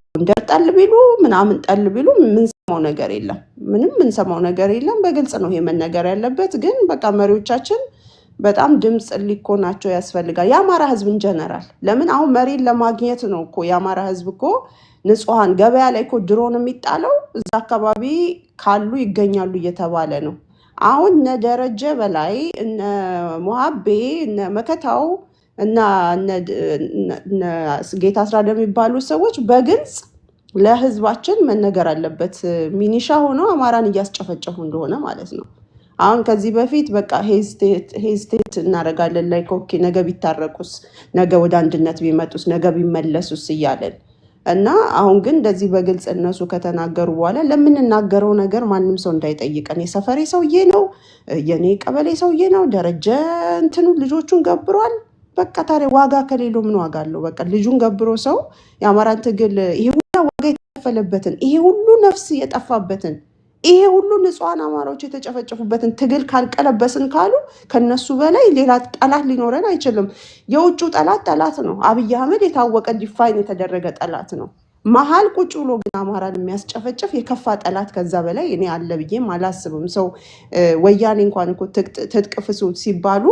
ጎንደር ጠል ቢሉ ምናምን ጠል ቢሉ ምንሰማው ነገር የለም፣ ምንም ምንሰማው ነገር የለም። በግልጽ ነው ይሄ መነገር ያለበት። ግን በቃ መሪዎቻችን በጣም ድምፅ ሊኮናቸው ያስፈልጋል። የአማራ ህዝብ እንጀነራል ለምን አሁን መሬት ለማግኘት ነው እኮ የአማራ ህዝብ እኮ ንጹሐን ገበያ ላይ እኮ ድሮን የሚጣለው እዛ አካባቢ ካሉ ይገኛሉ እየተባለ ነው። አሁን እነ ደረጀ በላይ እነ ሞሀቤ እነ መከታው እና እነ ጌታ አስራደ የሚባሉ ሰዎች በግልጽ ለህዝባችን መነገር አለበት። ሚኒሻ ሆነው አማራን እያስጨፈጨፉ እንደሆነ ማለት ነው። አሁን ከዚህ በፊት በቃ ሄዝቴት እናደርጋለን ላይ ኦኬ ነገ ቢታረቁስ፣ ነገ ወደ አንድነት ቢመጡስ፣ ነገ ቢመለሱስ እያለን እና አሁን ግን እንደዚህ በግልጽ እነሱ ከተናገሩ በኋላ ለምንናገረው ነገር ማንም ሰው እንዳይጠይቀን። የሰፈሬ ሰውዬ ነው፣ የኔ ቀበሌ ሰውዬ ነው፣ ደረጀ እንትኑ ልጆቹን ገብሯል። በቃ ታዲያ ዋጋ ከሌለው ምን ዋጋ አለው? በቃ ልጁን ገብሮ ሰው የአማራን ትግል ይሄ ሁሉ ዋጋ የተከፈለበትን ይሄ ሁሉ ነፍስ የጠፋበትን ይሄ ሁሉ ንጹሐን አማራዎች የተጨፈጨፉበትን ትግል ካልቀለበስን ካሉ ከነሱ በላይ ሌላ ጠላት ሊኖረን አይችልም። የውጩ ጠላት ነው። አብይ አህመድ የታወቀ ዲፋይን የተደረገ ጠላት ነው። መሀል ቁጭ ብሎ ግን አማራን የሚያስጨፈጭፍ የከፋ ጠላት ከዛ በላይ እኔ አለ ብዬም አላስብም። ሰው ወያኔ እንኳን እኮ ትጥቅ ፍቱ ሲባሉ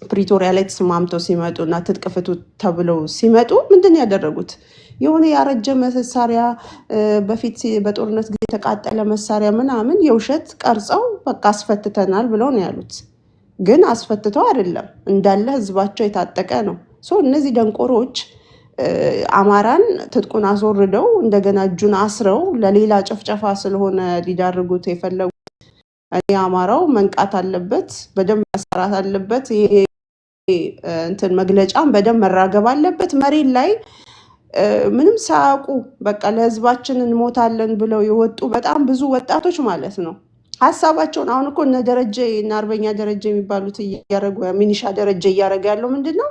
ፕሪቶሪያ ላይ ተስማምተው ሲመጡ እና ትጥቅ ፍቱ ተብለው ሲመጡ ምንድን ያደረጉት? የሆነ ያረጀ መሳሪያ በፊት በጦርነት ጊዜ የተቃጠለ መሳሪያ ምናምን የውሸት ቀርጸው በቃ አስፈትተናል ብለው ነው ያሉት። ግን አስፈትተው አይደለም፣ እንዳለ ህዝባቸው የታጠቀ ነው። እነዚህ ደንቆሮች አማራን ትጥቁን አስወርደው እንደገና እጁን አስረው ለሌላ ጭፍጨፋ ስለሆነ ሊዳርጉት የፈለጉት። እኔ አማራው መንቃት አለበት፣ በደንብ መሰራት አለበት። ይሄ እንትን መግለጫም በደንብ መራገብ አለበት። መሬት ላይ ምንም ሳያውቁ በቃ ለህዝባችን እንሞታለን ብለው የወጡ በጣም ብዙ ወጣቶች ማለት ነው ሀሳባቸውን አሁን እኮ እነ ደረጀ እና አርበኛ ደረጀ የሚባሉት እያደረጉ ሚኒሻ ደረጀ እያደረገ ያለው ምንድን ነው?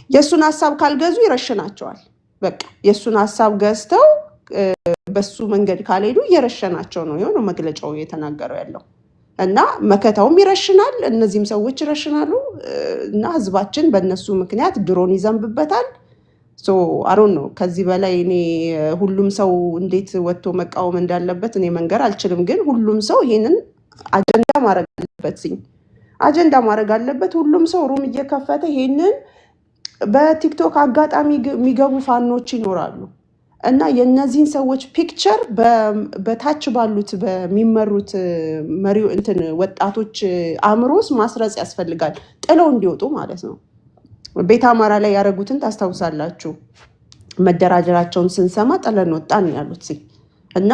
የእሱን ሀሳብ ካልገዙ ይረሽናቸዋል። በቃ የእሱን ሀሳብ ገዝተው በሱ መንገድ ካልሄዱ እየረሸናቸው ነው የሆነው መግለጫው የተናገረው ያለው እና መከታውም ይረሽናል፣ እነዚህም ሰዎች ይረሽናሉ እና ህዝባችን በእነሱ ምክንያት ድሮን ይዘንብበታል። አሮን ነው ከዚህ በላይ እኔ ሁሉም ሰው እንዴት ወጥቶ መቃወም እንዳለበት እኔ መንገር አልችልም። ግን ሁሉም ሰው ይሄንን አጀንዳ ማድረግ አለበት። ሁሉም ሰው ሩም እየከፈተ ይሄንን በቲክቶክ አጋጣሚ የሚገቡ ፋኖች ይኖራሉ እና የእነዚህን ሰዎች ፒክቸር በታች ባሉት በሚመሩት መሪው እንትን ወጣቶች አእምሮስ ማስረጽ ያስፈልጋል፣ ጥለው እንዲወጡ ማለት ነው። ቤት አማራ ላይ ያደረጉትን ታስታውሳላችሁ። መደራጀራቸውን ስንሰማ ጥለን ወጣን ያሉት እና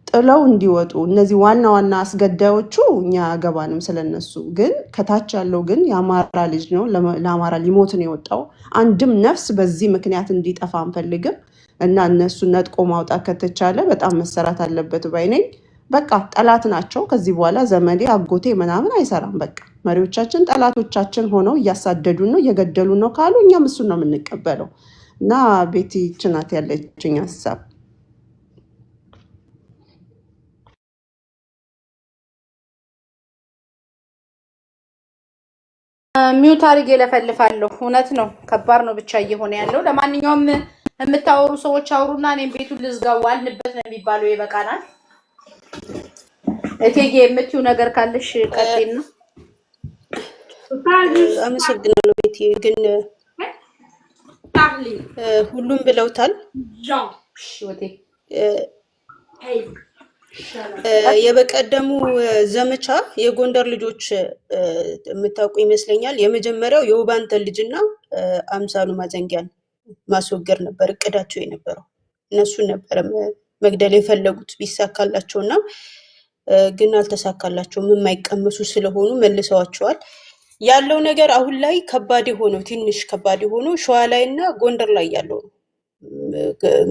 ጥለው እንዲወጡ እነዚህ ዋና ዋና አስገዳዮቹ እኛ ገባንም ስለነሱ። ግን ከታች ያለው ግን የአማራ ልጅ ነው፣ ለአማራ ሊሞት ነው የወጣው። አንድም ነፍስ በዚህ ምክንያት እንዲጠፋ አንፈልግም እና እነሱ ነጥቆ ማውጣት ከተቻለ በጣም መሰራት አለበት ባይ ነኝ። በቃ ጠላት ናቸው። ከዚህ በኋላ ዘመዴ አጎቴ ምናምን አይሰራም። በቃ መሪዎቻችን ጠላቶቻችን ሆነው እያሳደዱን ነው እየገደሉን ነው ካሉ እኛም እሱን ነው የምንቀበለው እና ቤቲ ችናት ያለችኝ ሀሳብ። ሚውት አድርጌ ለፈልፋለሁ። እውነት ነው፣ ከባድ ነው ብቻ እየሆነ ያለው። ለማንኛውም የምታወሩ ሰዎች አውሩና እኔም ቤቱን ልዝጋው። ዋልንበት ነው የሚባለው። ይበቃናል። እቴጌ የምትይው ነገር ካለሽ ቀጤና። አመሰግናለሁ ቤቲ። ግን ሁሉም ብለውታል። የበቀደሙ ዘመቻ የጎንደር ልጆች የምታውቁ ይመስለኛል። የመጀመሪያው የውባንተን ልጅና አምሳሉ ማዘንጊያን ማስወገድ ነበር እቅዳቸው የነበረው። እነሱን ነበር መግደል የፈለጉት ቢሳካላቸውና ግን አልተሳካላቸውም። የማይቀመሱ ስለሆኑ መልሰዋቸዋል። ያለው ነገር አሁን ላይ ከባድ የሆነው ትንሽ ከባድ የሆነው ሸዋ ላይና ጎንደር ላይ ያለው ነው።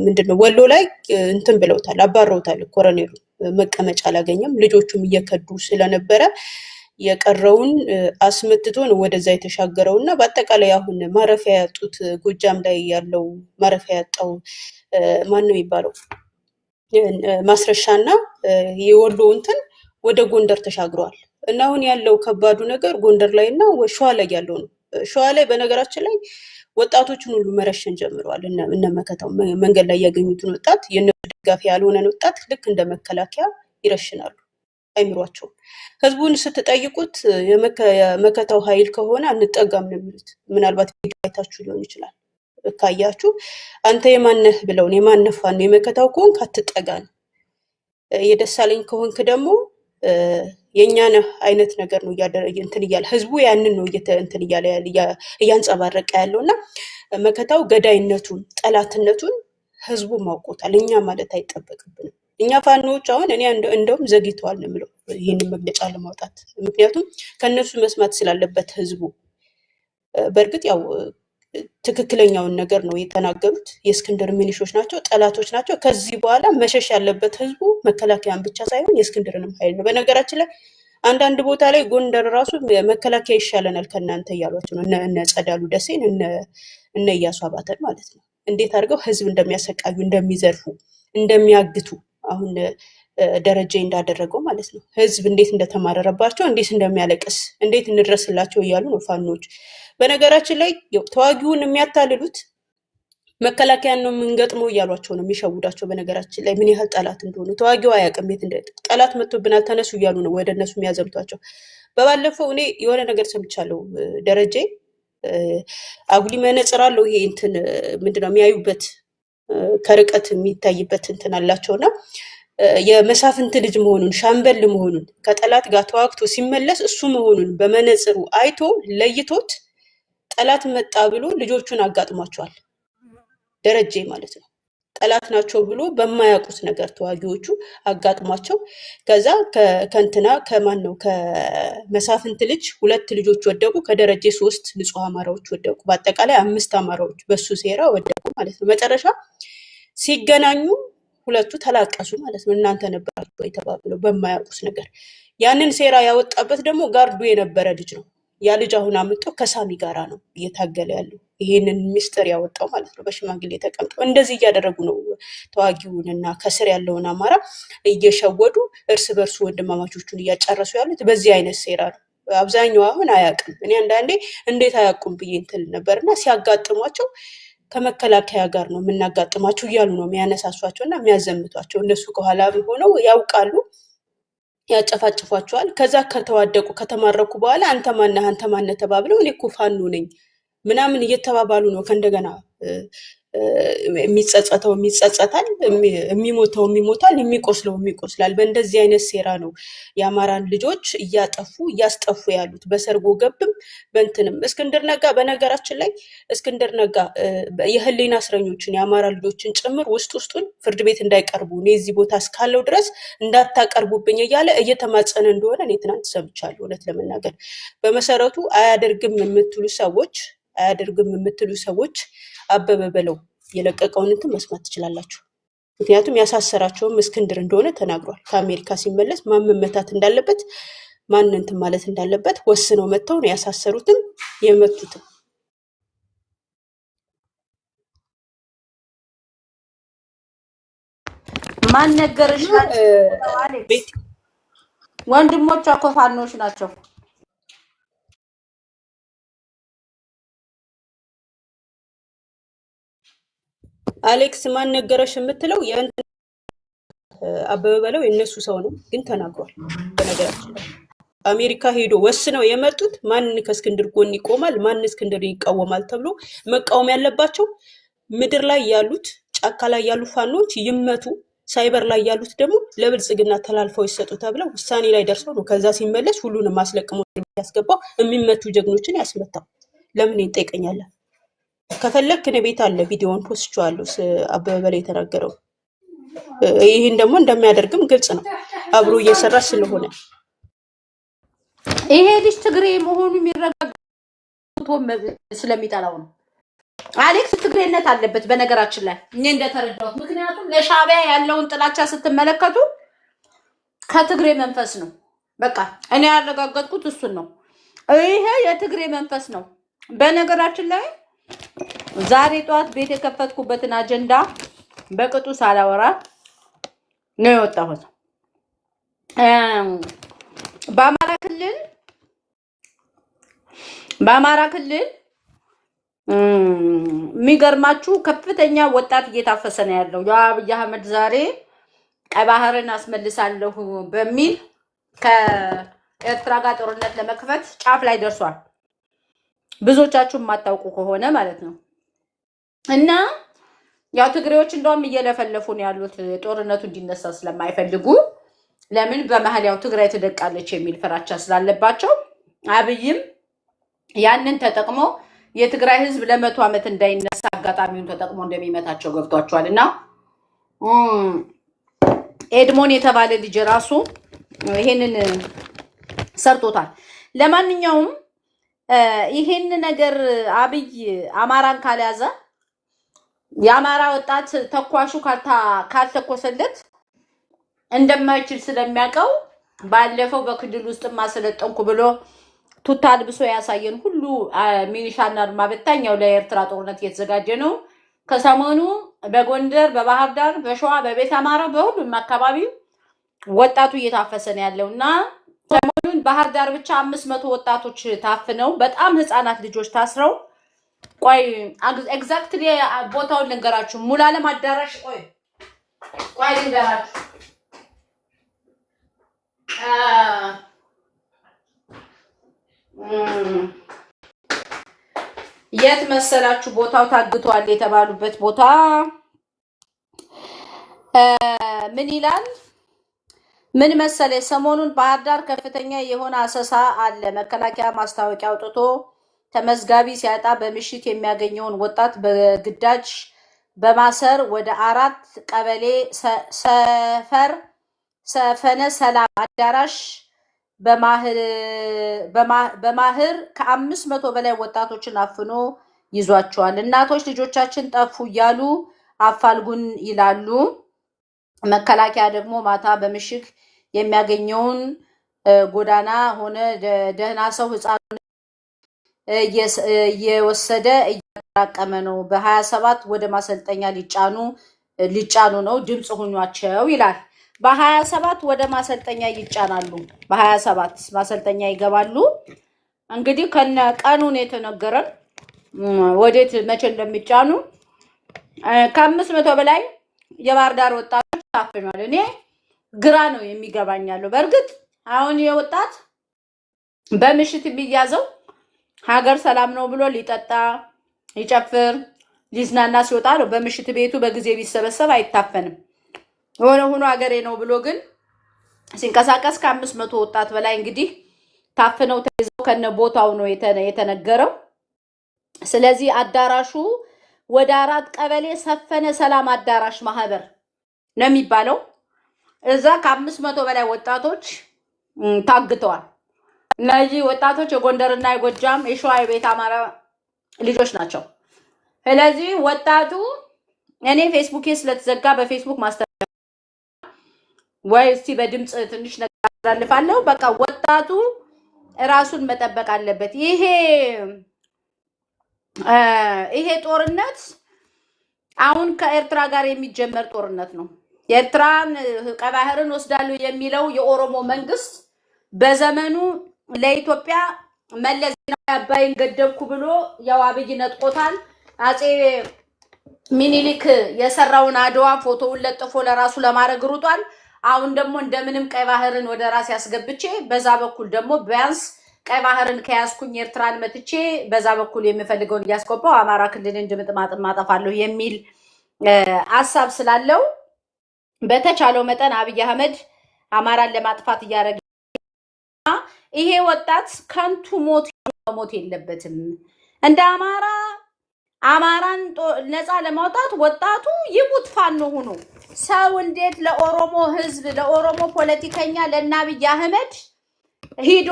ምንድነው ወሎ ላይ እንትን ብለውታል፣ አባረውታል። ኮሎኔሉ መቀመጫ አላገኘም። ልጆቹም እየከዱ ስለነበረ የቀረውን አስመትቶ ነው ወደዛ የተሻገረውና በአጠቃላይ አሁን ማረፊያ ያጡት ጎጃም ላይ ያለው ማረፊያ ያጣው ማን ነው የሚባለው ማስረሻና የወሎ እንትን ወደ ጎንደር ተሻግረዋል። እና አሁን ያለው ከባዱ ነገር ጎንደር ላይ እና ሸዋ ላይ ያለው ነው። ሸዋ ላይ በነገራችን ላይ ወጣቶችን ሁሉ መረሸን ጀምረዋል። እነ መከታው መንገድ ላይ ያገኙትን ወጣት የነሱ ደጋፊ ያልሆነን ወጣት ልክ እንደ መከላከያ ይረሽናሉ። አይምሯቸው ህዝቡን ስትጠይቁት የመከታው ኃይል ከሆነ አንጠጋም ነው የሚሉት። ምናልባት ቪዲዮ አይታችሁ ሊሆን ይችላል። ካያችሁ አንተ የማነህ ብለውን የማነህ ፋኖ የመከታው ከሆንክ አትጠጋን፣ የደሳለኝ ከሆንክ ደግሞ የኛ ነህ አይነት ነገር ነው እንትን እያለ ህዝቡ ያንን ነው እንትን እያለ እያንጸባረቀ ያለውና መከታው ገዳይነቱን ጠላትነቱን ህዝቡ ማውቆታል። እኛ ማለት አይጠበቅብንም። እኛ ፋኖዎች አሁን እኔ እንደውም ዘግይተዋል ነው የምለው ይህንን መግለጫ ለማውጣት። ምክንያቱም ከነሱ መስማት ስላለበት ህዝቡ በእርግጥ ያው ትክክለኛውን ነገር ነው የተናገሩት። የእስክንድር ሚሊሾች ናቸው፣ ጠላቶች ናቸው። ከዚህ በኋላ መሸሽ ያለበት ህዝቡ መከላከያን ብቻ ሳይሆን የእስክንድርንም ኃይል ነው። በነገራችን ላይ አንዳንድ ቦታ ላይ ጎንደር ራሱ መከላከያ ይሻለናል ከእናንተ እያሏቸው ነው። እነ ጸዳሉ ደሴን እነ እያሱ አባተን ማለት ነው። እንዴት አድርገው ህዝብ እንደሚያሰቃዩ፣ እንደሚዘርፉ፣ እንደሚያግቱ አሁን ደረጀ እንዳደረገው ማለት ነው። ህዝብ እንዴት እንደተማረረባቸው፣ እንዴት እንደሚያለቅስ፣ እንዴት እንድረስላቸው እያሉ ነው ፋኖች። በነገራችን ላይ ተዋጊውን የሚያታልሉት መከላከያን ነው የምንገጥመው እያሏቸው ነው የሚሸውዳቸው። በነገራችን ላይ ምን ያህል ጠላት እንደሆኑ ተዋጊው አያውቅም። የት ጠላት መጥቶብናል ተነሱ እያሉ ነው ወደ እነሱ የሚያዘምቷቸው። በባለፈው እኔ የሆነ ነገር ሰምቻለሁ። ደረጀ አጉሊ መነጽር አለው ይሄ እንትን ምንድነው የሚያዩበት ከርቀት የሚታይበት እንትን አላቸውና የመሳፍንት ልጅ መሆኑን ሻምበል መሆኑን ከጠላት ጋር ተዋግቶ ሲመለስ እሱ መሆኑን በመነጽሩ አይቶ ለይቶት ጠላት መጣ ብሎ ልጆቹን አጋጥሟቸዋል። ደረጀ ማለት ነው። ጠላት ናቸው ብሎ በማያውቁት ነገር ተዋጊዎቹ አጋጥሟቸው ከዛ ከእንትና ከማን ነው ከመሳፍንት ልጅ 2 ልጆች ወደቁ። ከደረጀ 3 ንጹህ አማራዎች ወደቁ። በአጠቃላይ 5 አማራዎች በሱ ሴራ ወደቁ ማለት ነው። መጨረሻ ሲገናኙ ሁለቱ ተላቀሱ ማለት ነው። እናንተ ነበራችሁ የተባብለው በማያውቁት ነገር። ያንን ሴራ ያወጣበት ደግሞ ጋርዱ የነበረ ልጅ ነው። ያ ልጅ አሁን አምጥቶ ከሳሚ ጋራ ነው እየታገለ ያለው ይሄንን ሚስጥር ያወጣው ማለት ነው። በሽማግሌ ተቀምጠው እንደዚህ እያደረጉ ነው ተዋጊውንና ከስር ያለውን አማራ እየሸወዱ እርስ በርሱ ወንድማማቾቹን እያጨረሱ ያሉት በዚህ አይነት ሴራ ነው። አብዛኛው አሁን አያውቅም። እኔ አንዳንዴ እንዴት አያውቁም ብዬ እንትን ነበርና ሲያጋጥሟቸው ከመከላከያ ጋር ነው የምናጋጥማቸው እያሉ ነው የሚያነሳሷቸውና የሚያዘምቷቸው። እነሱ ከኋላ ሆነው ያውቃሉ፣ ያጨፋጭፏቸዋል። ከዛ ከተዋደቁ ከተማረኩ በኋላ አንተ ማነህ ተባብለው እኔ እኮ ፋኖ ነኝ ምናምን እየተባባሉ ነው ከእንደገና የሚጸጸተው ይጸጸታል፣ የሚሞተው ይሞታል፣ የሚቆስለው ይቆስላል። በእንደዚህ አይነት ሴራ ነው የአማራን ልጆች እያስጠፉ ያሉት በሰርጎ ገብም በእንትንም። እስክንድር ነጋ በነገራችን ላይ እስክንድር ነጋ የህሊና እስረኞችን የአማራ ልጆችን ጭምር ውስጡን ፍርድ ቤት እንዳይቀርቡ እኔ እዚህ ቦታ እስካለው ድረስ እንዳታቀርቡብኝ እያለ እየተማጸነ እንደሆነ እኔ ትናንት ሰምቻለሁ። እውነት ለመናገር በመሰረቱ አያደርግም የምትሉ ሰዎች አበበ በለው የለቀቀውን እንትን መስማት ትችላላችሁ። ምክንያቱም ያሳሰራቸውም እስክንድር እንደሆነ ተናግሯል። ከአሜሪካ ሲመለስ ማን መመታት እንዳለበት ማን እንትን ማለት እንዳለበት ወስነው መጥተው ነው ያሳሰሩትም የመቱትም። ማን ነገርሽ? ወንድሞቿ እኮ ፋኖች ናቸው። አሌክስ ማን ነገረሽ የምትለው አበበ በለው የነሱ ሰው ነው፣ ግን ተናግሯል። በነገራችን ላይ አሜሪካ ሄዶ ወስነው የመጡት ማን ከእስክንድር ጎን ይቆማል፣ ማን እስክንድር ይቃወማል ተብሎ መቃወም ያለባቸው ምድር ላይ ያሉት ጫካ ላይ ያሉ ፋኖች ይመቱ፣ ሳይበር ላይ ያሉት ደግሞ ለብልጽግና ተላልፈው ይሰጡ ተብለው ውሳኔ ላይ ደርሰው ነው። ከዛ ሲመለስ ሁሉንም አስለቅሞ ያስገባው የሚመቱ ጀግኖችን ያስመታው። ለምን ይጠይቀኛል? ከፈለክ እኔ ቤት አለ ቪዲዮውን ፖስቼዋለሁ አበበ በለው የተናገረው። ይሄን ደግሞ እንደሚያደርግም ግልጽ ነው አብሮ እየሰራ ስለሆነ። ይሄ ልጅ ትግሬ መሆኑ የሚረጋግጠው ስለሚጠላው ነው። አሌክስ ትግሬነት አለበት በነገራችን ላይ እኔ እንደተረዳሁት። ምክንያቱም ለሻዕቢያ ያለውን ጥላቻ ስትመለከቱ ከትግሬ መንፈስ ነው። በቃ እኔ ያረጋገጥኩት እሱን ነው። ይሄ የትግሬ መንፈስ ነው። በነገራችን ላይ ዛሬ ጠዋት ቤት የከፈትኩበትን አጀንዳ በቅጡ ሳላወራ ነው የወጣሁት። በአማራ ክልል የሚገርማችሁ ከፍተኛ ወጣት እየታፈሰ ነው ያለው። የአብይ አህመድ ዛሬ ቀይ ባህርን አስመልሳለሁ በሚል ከኤርትራ ጋር ጦርነት ለመክፈት ጫፍ ላይ ደርሷል። ብዙዎቻችሁ የማታውቁ ከሆነ ማለት ነው። እና ያው ትግሬዎች እንደውም እየለፈለፉ ነው ያሉት ጦርነቱ እንዲነሳ ስለማይፈልጉ። ለምን በመሀል ያው ትግራይ ትደቃለች የሚል ፍራቻ ስላለባቸው አብይም ያንን ተጠቅሞ የትግራይ ህዝብ ለ100 ዓመት እንዳይነሳ አጋጣሚውን ተጠቅሞ እንደሚመታቸው ገብቷቸዋል። እና ኤድሞን የተባለ ልጅ ራሱ ይሄንን ሰርቶታል። ለማንኛውም ይሄን ነገር አብይ አማራን ካልያዘ የአማራ ወጣት ተኳሹ ካልተኮሰለት እንደማይችል ስለሚያውቀው ባለፈው በክልል ውስጥ ማሰለጠንኩ ብሎ ቱታ ልብሶ ያሳየን ሁሉ ሚሊሻና አድማ በታኛው ለኤርትራ ጦርነት እየተዘጋጀ ነው። ከሰሞኑ በጎንደር፣ በባህር ዳር፣ በሸዋ፣ በቤት አማራ በሁሉም አካባቢ ወጣቱ እየታፈሰ ነው ያለውና ሰሞኑን ባህር ዳር ብቻ 500 ወጣቶች ታፍነው በጣም ህፃናት ልጆች ታስረው ቆይ ኤግዛክትሊ ቦታውን ልንገራችሁ። ሙሉዓለም አዳራሽ ቆይ ልንገራችሁ። የት መሰላችሁ ቦታው ታግቷል የተባሉበት ቦታ ምን ይላል? ምን መሰለ ሰሞኑን ባህር ዳር ከፍተኛ የሆነ አሰሳ አለ። መከላከያ ማስታወቂያ አውጥቶ ተመዝጋቢ ሲያጣ በምሽት የሚያገኘውን ወጣት በግዳጅ በማሰር ወደ 4 ቀበሌ ሰፈነ ሰላም አዳራሽ በማህር ከ500 በላይ ወጣቶችን አፍኖ ይዟቸዋል። እናቶች ልጆቻችን ጠፉ እያሉ አፋልጉን ይላሉ። መከላከያ ደግሞ ማታ በምሽግ የሚያገኘውን ጎዳና ሆነ ደህና ሰው ህፃን እየወሰደ እያጠራቀመ ነው። በ27 ወደ ማሰልጠኛ ሊጫኑ ነው። ድምፅ ሁኗቸው ይላል። በ27 ወደ ማሰልጠኛ ይጫናሉ። በ27 ማሰልጠኛ ይገባሉ። እንግዲህ ከነ ቀኑን የተነገረን ወዴት መቼ እንደሚጫኑ ከ500 በላይ የባህር ዳር ወጣቶች ታፍኗል። እኔ ግራ ነው የሚገባኛለው። በእርግጥ አሁን የወጣት በምሽት የሚያዘው ሀገር ሰላም ነው ብሎ ሊጠጣ ሊጨፍር ሊዝናና ሲወጣ ነው። በምሽት ቤቱ በጊዜ ቢሰበሰብ አይታፈንም። የሆነ ሆኖ ሀገሬ ነው ብሎ ግን ሲንቀሳቀስ ከ500 ወጣት በላይ እንግዲህ ታፍነው ተይዘው ከነ ቦታው ነው የተነገረው። ስለዚህ አዳራሹ ወደ 4 ቀበሌ ሰፈነ ሰላም አዳራሽ ማህበር ነው የሚባለው። እዛ ከ500 በላይ ወጣቶች ታግተዋል። እነዚህ ወጣቶች የጎንደርና የጎጃም የሸዋ የቤት አማራ ልጆች ናቸው። ስለዚህ ወጣቱ እኔ ፌስቡክ ስለተዘጋ በፌስቡክ ማስተላለፍ ወይ እስቲ በድምጽ ትንሽ ነገር አስተላልፋለሁ። በቃ ወጣቱ ራሱን መጠበቅ አለበት። ይሄ ጦርነት አሁን ከኤርትራ ጋር የሚጀመር ጦርነት ነው። የኤርትራን ቀይ ባህርን ወስዳለሁ የሚለው የኦሮሞ መንግስት በዘመኑ ለኢትዮጵያ መለስ ዜናዊ አባይን ገደብኩ ብሎ ያው አብይ ነጥቆታል። አጼ ሚኒሊክ የሰራውን አድዋ ፎቶውን ለጥፎ ለራሱ ለማድረግ ሩጧል። አሁን ደግሞ እንደምንም ቀይ ባህርን ወደ ራስ ያስገብቼ በዛ በኩል ደግሞ ቢያንስ ቀይ ባህርን ከያዝኩኝ ኤርትራን መትቼ በዛ በኩል የሚፈልገውን እያስቆባው አማራ ክልልን ድምጥማጥ ማጠፋለሁ የሚል ሐሳብ ስላለው በተቻለው መጠን አብይ አህመድ አማራን ለማጥፋት እያደረገ ይሄ ወጣት ከንቱ ሞት የለበትም። እንደ አማራን ነፃ ለማውጣት ወጣቱ ይሙት ፋኖ ሆኖ ሰው እንዴት ለኦሮሞ ህዝብ ለኦሮሞ ፖለቲከኛ ለአብይ አህመድ ሂዶ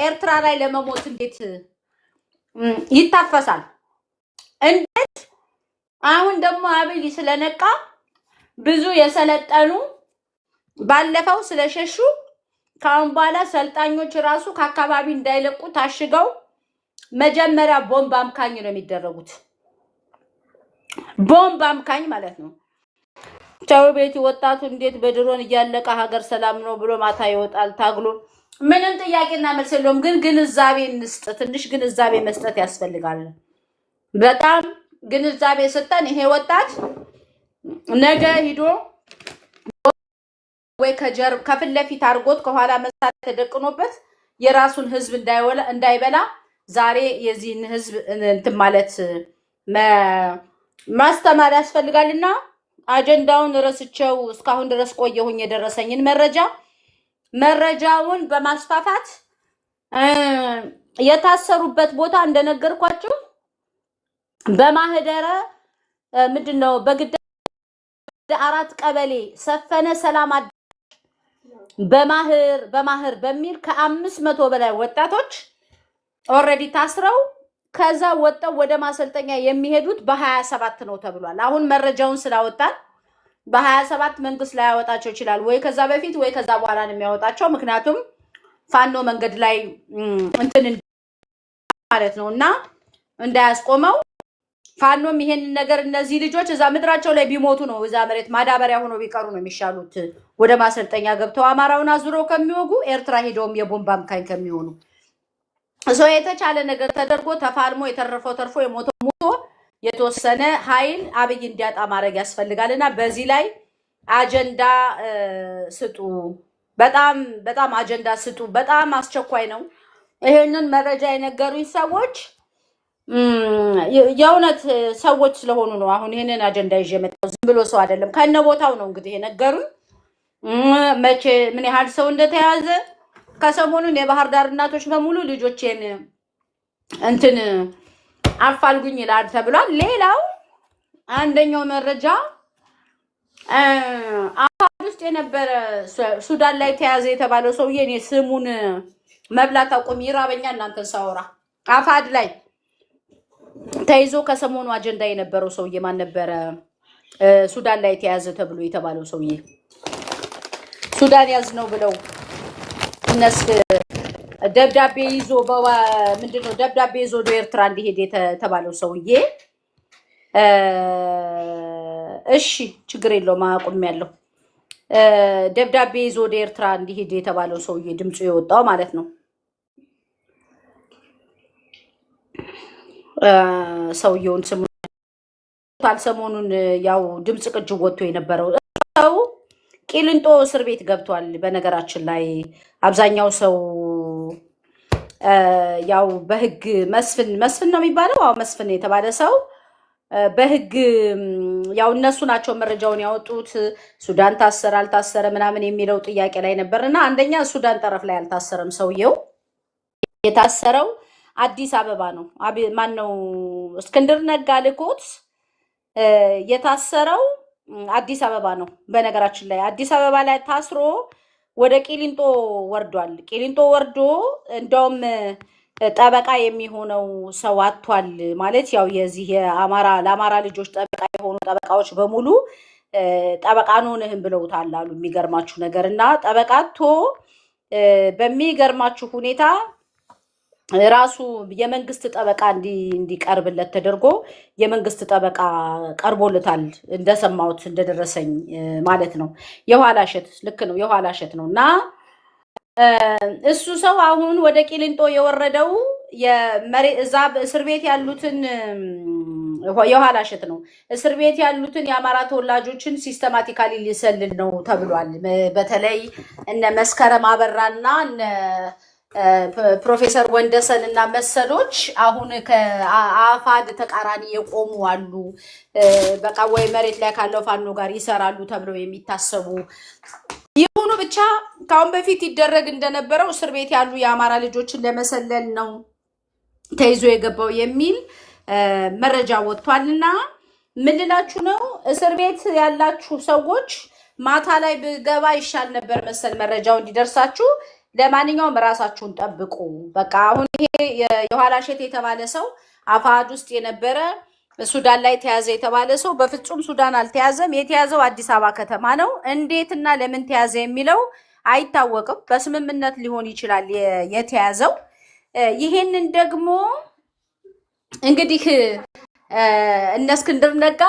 ኤርትራ ላይ ለመሞት እንዴት ይታፈሳል? እንዴት አሁን ደግሞ አብይ ስለነቃ ብዙ የሰለጠኑ ባለፈው ስለሸሹ ካሁን በኋላ ሰልጣኞች ራሱ ከአካባቢ እንዳይለቁ ታሽገው መጀመሪያ ቦምብ አምካኝ ነው የሚደረጉት። ቦምብ አምካኝ ማለት ነው። ቻው ቤት ወጣቱ እንዴት በድሮን እያለቀ ሀገር ሰላም ነው ብሎ ማታ ይወጣል ታግሎ። ምንም ጥያቄና መልስ የለውም። ግን ግንዛቤ እንስጥ፣ ትንሽ ግንዛቤ መስጠት ያስፈልጋል። በጣም ግንዛቤ ሰጠን ይሄ ወጣት ነገ ሂዶ ወይ ከፊት ለፊት አድርጎት ከኋላ መሳሪያ ተደቅኖበት የራሱን ህዝብ እንዳይበላ ዛሬ የዚህን ህዝብ እንትን ማለት ማስተማር ያስፈልጋልና አጀንዳውን ረስቸው እስካሁን ድረስ ቆየሁኝ። የደረሰኝን መረጃውን በማስፋፋት የታሰሩበት ቦታ እንደነገርኳችሁ በማህደረ ምንድነው በግዳ 4 ቀበሌ ሰፈነ ሰላም በማህር በሚል ከ500 በላይ ወጣቶች ኦሬዲ ታስረው ከዛ ወጣው ወደ ማሰልጠኛ የሚሄዱት በ27 ነው ተብሏል። አሁን መረጃውን ስላወጣን በ27 መንግስት ላይ ያወጣቸው ይችላል ወይ ከዛ በፊት ወይ ከዛ በኋላ ነው የሚያወጣቸው። ምክንያቱም ፋኖ መንገድ ላይ እንትን ማለት ነውና እንዳያስቆመው ፋኖም ይሄን ነገር እነዚህ ልጆች እዛ ምድራቸው ላይ ቢሞቱ ነው እዛ መሬት ማዳበሪያ ሆኖ ቢቀሩ ነው የሚሻሉት። ወደ ማሰልጠኛ ገብተው አማራውን አዙረው ከሚወጉ ኤርትራ ሄደውም የቦምብ አምካኝ ከሚሆኑ ሰው የተቻለ ነገር ተደርጎ ተፋልሞ የተረፈው ተርፎ የሞተው ሞቶ የተወሰነ ኃይል አብይ እንዲያጣ ማድረግ ያስፈልጋልና በዚህ ላይ አጀንዳ ስጡ። በጣም አጀንዳ ስጡ። በጣም አስቸኳይ ነው። ይሄንን መረጃ የነገሩኝ ሰዎች የእውነት ሰዎች ስለሆኑ ነው። አሁን ይሄንን አጀንዳ ይዤ መጣሁ። ዝም ብሎ ሰው አይደለም። ከነ ቦታው ነው እንግዲህ የነገሩኝ። መቼ ምን ያህል ሰው እንደተያዘ ከሰሞኑን የባህር ዳር እናቶች በሙሉ ልጆቼን እንትን አፋልጉኝ ይላል ተብሏል። ሌላው አንደኛው መረጃ አፋድ ውስጥ የነበረ ሱዳን ላይ ተያዘ የተባለው ሰውዬ እኔ ስሙን መብላት አቆም ይራበኛ እናንተን ሳወራ አፋድ ላይ ተይዞ ከሰሞኑ አጀንዳ የነበረው ሰውዬ ማን ነበረ? ሱዳን ላይ ተያዘ ተብሎ የተባለው ሰውዬ ሱዳን ያዝ ነው ብለው እነሱ ደብዳቤ ይዞ ምንድነው ደብዳቤ ይዞ ወደ ኤርትራ እንዲሄድ የተባለው ሰውዬ እሺ ችግር የለውም አቁም ያለው ደብዳቤ ይዞ ወደ ኤርትራ እንዲሄድ የተባለው ሰውዬ ድምፁ የወጣው ማለት ነው። ሰውየውን ሰሞኑን ያው ድምፅ ቅጅ ወጥቶ የነበረው ሰው ቂሊንጦ እስር ቤት ገብቷል። በነገራችን ላይ አብዛኛው ሰው ያው በህግ መስፍን ነው የሚባለው። አዎ መስፍን የተባለ ሰው በህግ ያው እነሱ ናቸው መረጃውን ያወጡት። ሱዳን ታሰረ አልታሰረ ምናምን የሚለው ጥያቄ ላይ ነበርና አንደኛ ሱዳን ጠረፍ ላይ አልታሰረም። ሰውየው የታሰረው አዲስ አበባ ነው። ማን ነው እስክንድር ነጋ ልኮት የታሰረው አዲስ አበባ ነው። በነገራችን ላይ አዲስ አበባ ላይ ታስሮ ወደ ቂሊንጦ ወርዷል። ቂሊንጦ ወርዶ እንደውም ጠበቃ የሚሆነው ሰው አጥቷል። ማለት ያው የዚህ ለአማራ ልጆች ጠበቃ የሆኑ ጠበቃዎች በሙሉ ጠበቃ ነውንህም ብለውታል አሉ። የሚገርማችሁ ነገር እና ጠበቃ አጥቶ በሚገርማችሁ ሁኔታ ራሱ የመንግስት ጠበቃ እንዲቀርብለት ተደርጎ የመንግስት ጠበቃ ቀርቦለታል። እንደሰማሁት እንደደረሰኝ ማለት ነው። የኋላ እሸት ልክ ነው፣ የኋላ እሸት ነው። እና እሱ ሰው አሁን ወደ ቂሊንጦ የወረደው እዛ እስር ቤት ያሉትን የኋላ እሸት ነው። እስር ቤት ያሉትን የአማራ ተወላጆችን ሲስተማቲካሊ ሊሰልል ነው ተብሏል። በተለይ እነ መስከረም አበራና እነ ፕሮፌሰር ወንደሰን እና መሰሎች አሁን ከአፋድ ተቃራኒ የቆሙ አሉ። በቃ ወይ መሬት ላይ ካለው ፋኖ ጋር ይሰራሉ ተብለው የሚታሰቡ ይሁኑ። ብቻ ካሁን በፊት ይደረግ እንደነበረው እስር ቤት ያሉ የአማራ ልጆችን ለመሰለል ነው ተይዞ የገባው የሚል መረጃ ወጥቷልና ምን ልላችሁ ነው? እስር ቤት ያላችሁ ሰዎች ማታ ላይ ብገባ ይሻል ነበር መሰል መረጃው እንዲደርሳችሁ። ለማንኛውም ራሳችሁን ጠብቁ። በቃ አሁን ይሄ የኋላ እሸት የተባለ ሰው አፋድ ውስጥ የነበረ ሱዳን ላይ ተያዘ የተባለ ሰው በፍጹም ሱዳን አልተያዘም። የተያዘው አዲስ አበባ ከተማ ነው። እንዴትና ለምን ተያዘ የሚለው አይታወቅም። በስምምነት ሊሆን ይችላል የተያዘው። ይሄንን ደግሞ እንግዲህ እነ እስክንድር ነጋ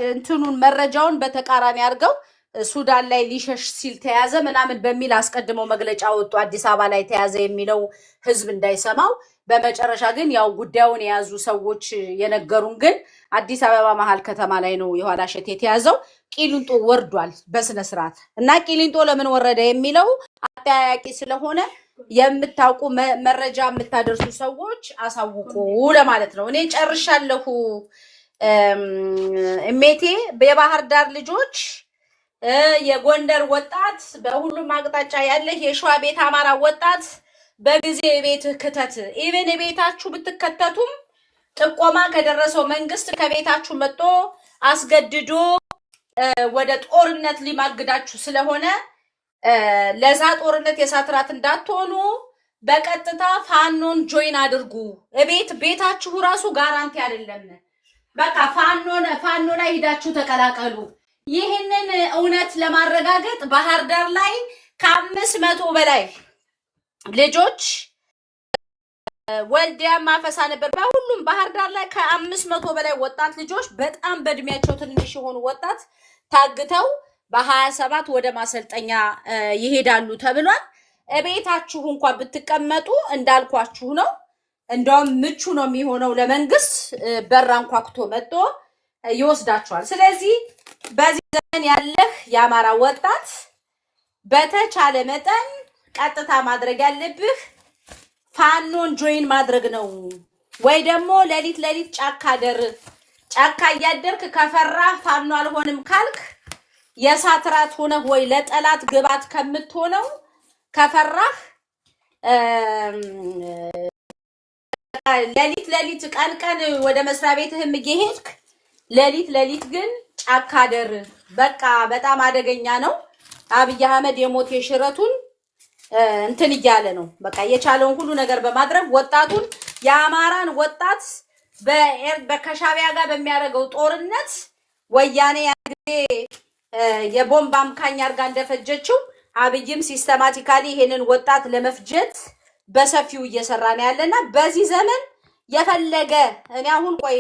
እንትኑን መረጃውን በተቃራኒ አድርገው ሱዳን ላይ ሊሸሽ ሲል ተያዘ ምናምን በሚል አስቀድመው መግለጫ ወጡ። አዲስ አበባ ላይ ተያዘ የሚለው ህዝብ እንዳይሰማው። በመጨረሻ ግን ያው ጉዳዩን የያዙ ሰዎች የነገሩን ግን አዲስ አበባ መሀል ከተማ ላይ ነው የኋላሸት የተያዘው። ቂሊንጦ ወርዷል በስነ ስርዓት እና ቂሊንጦ ለምን ወረደ የሚለው አጠያያቂ ስለሆነ የምታውቁ መረጃ የምታደርሱ ሰዎች አሳውቁ ለማለት ነው። እኔ ጨርሻለሁ። እሜቴ የባህር ዳር ልጆች፣ የጎንደር ወጣት፣ በሁሉም አቅጣጫ ያለ የሸዋ ቤት አማራ ወጣት በጊዜ ቤትህ ክተት። ኢቨን ቤታችሁ ብትከተቱም ጥቆማ ከደረሰው መንግስት ከቤታችሁ መጥቶ አስገድዶ ወደ ጦርነት ሊማግዳችሁ ስለሆነ ለዛ ጦርነት የሳትራት እንዳትሆኑ በቀጥታ ፋኖን ጆይን አድርጉ። ቤታችሁ ራሱ ጋራንቲ አይደለም። በቃ ፋኖ ላይ ሄዳችሁ ተቀላቀሉ። ይህንን እውነት ለማረጋገጥ ባህር ዳር ላይ ከ500 በላይ ልጆች ወልዲያ ማፈሳ ነበር። በሁሉም ባህር ዳር ላይ ከ500 በላይ ወጣት ልጆች በጣም በእድሜያቸው ትንሽ የሆኑ ወጣት ታግተው በ27 ወደ ማሰልጠኛ ይሄዳሉ ተብሏል። ቤታችሁ እንኳን ብትቀመጡ እንዳልኳችሁ ነው። እንደውም ምቹ ነው የሚሆነው ለመንግስት። በር አንኳኩቶ መጥቶ ይወስዳቸዋል። ስለዚህ በዚህ ዘመን ያለህ የአማራ ወጣት በተቻለ መጠን ቀጥታ ማድረግ ያለብህ ፋኖን ጆይን ማድረግ ነው። ወይ ደግሞ ሌሊት ጫካ እያደርክ ከፈራ ፋኖ አልሆንም ካልክ የሳትራት ሆነህ ወይ ለጠላት ግባት ከምትሆነው ከፈራህ ሌሊት ቀን ወደ መስሪያ ቤትህም እየሄድክ ሌሊት ግን ጫካ ደር። በቃ በጣም አደገኛ ነው። አብይ አህመድ የሞት የሽረቱን እንትን እያለ ነው። በቃ የቻለውን ሁሉ ነገር በማድረግ ወጣቱን የአማራን ወጣት በከሻቢያ ጋር በሚያደርገው ጦርነት ወያኔ ጊዜ የቦምብ አምካኝ አርጋ እንደፈጀችው አብይም ሲስተማቲካሊ ይሄንን ወጣት ለመፍጀት በሰፊው እየሰራ ነው ያለና በዚህ ዘመን የፈለገ እኔ አሁን ቆይ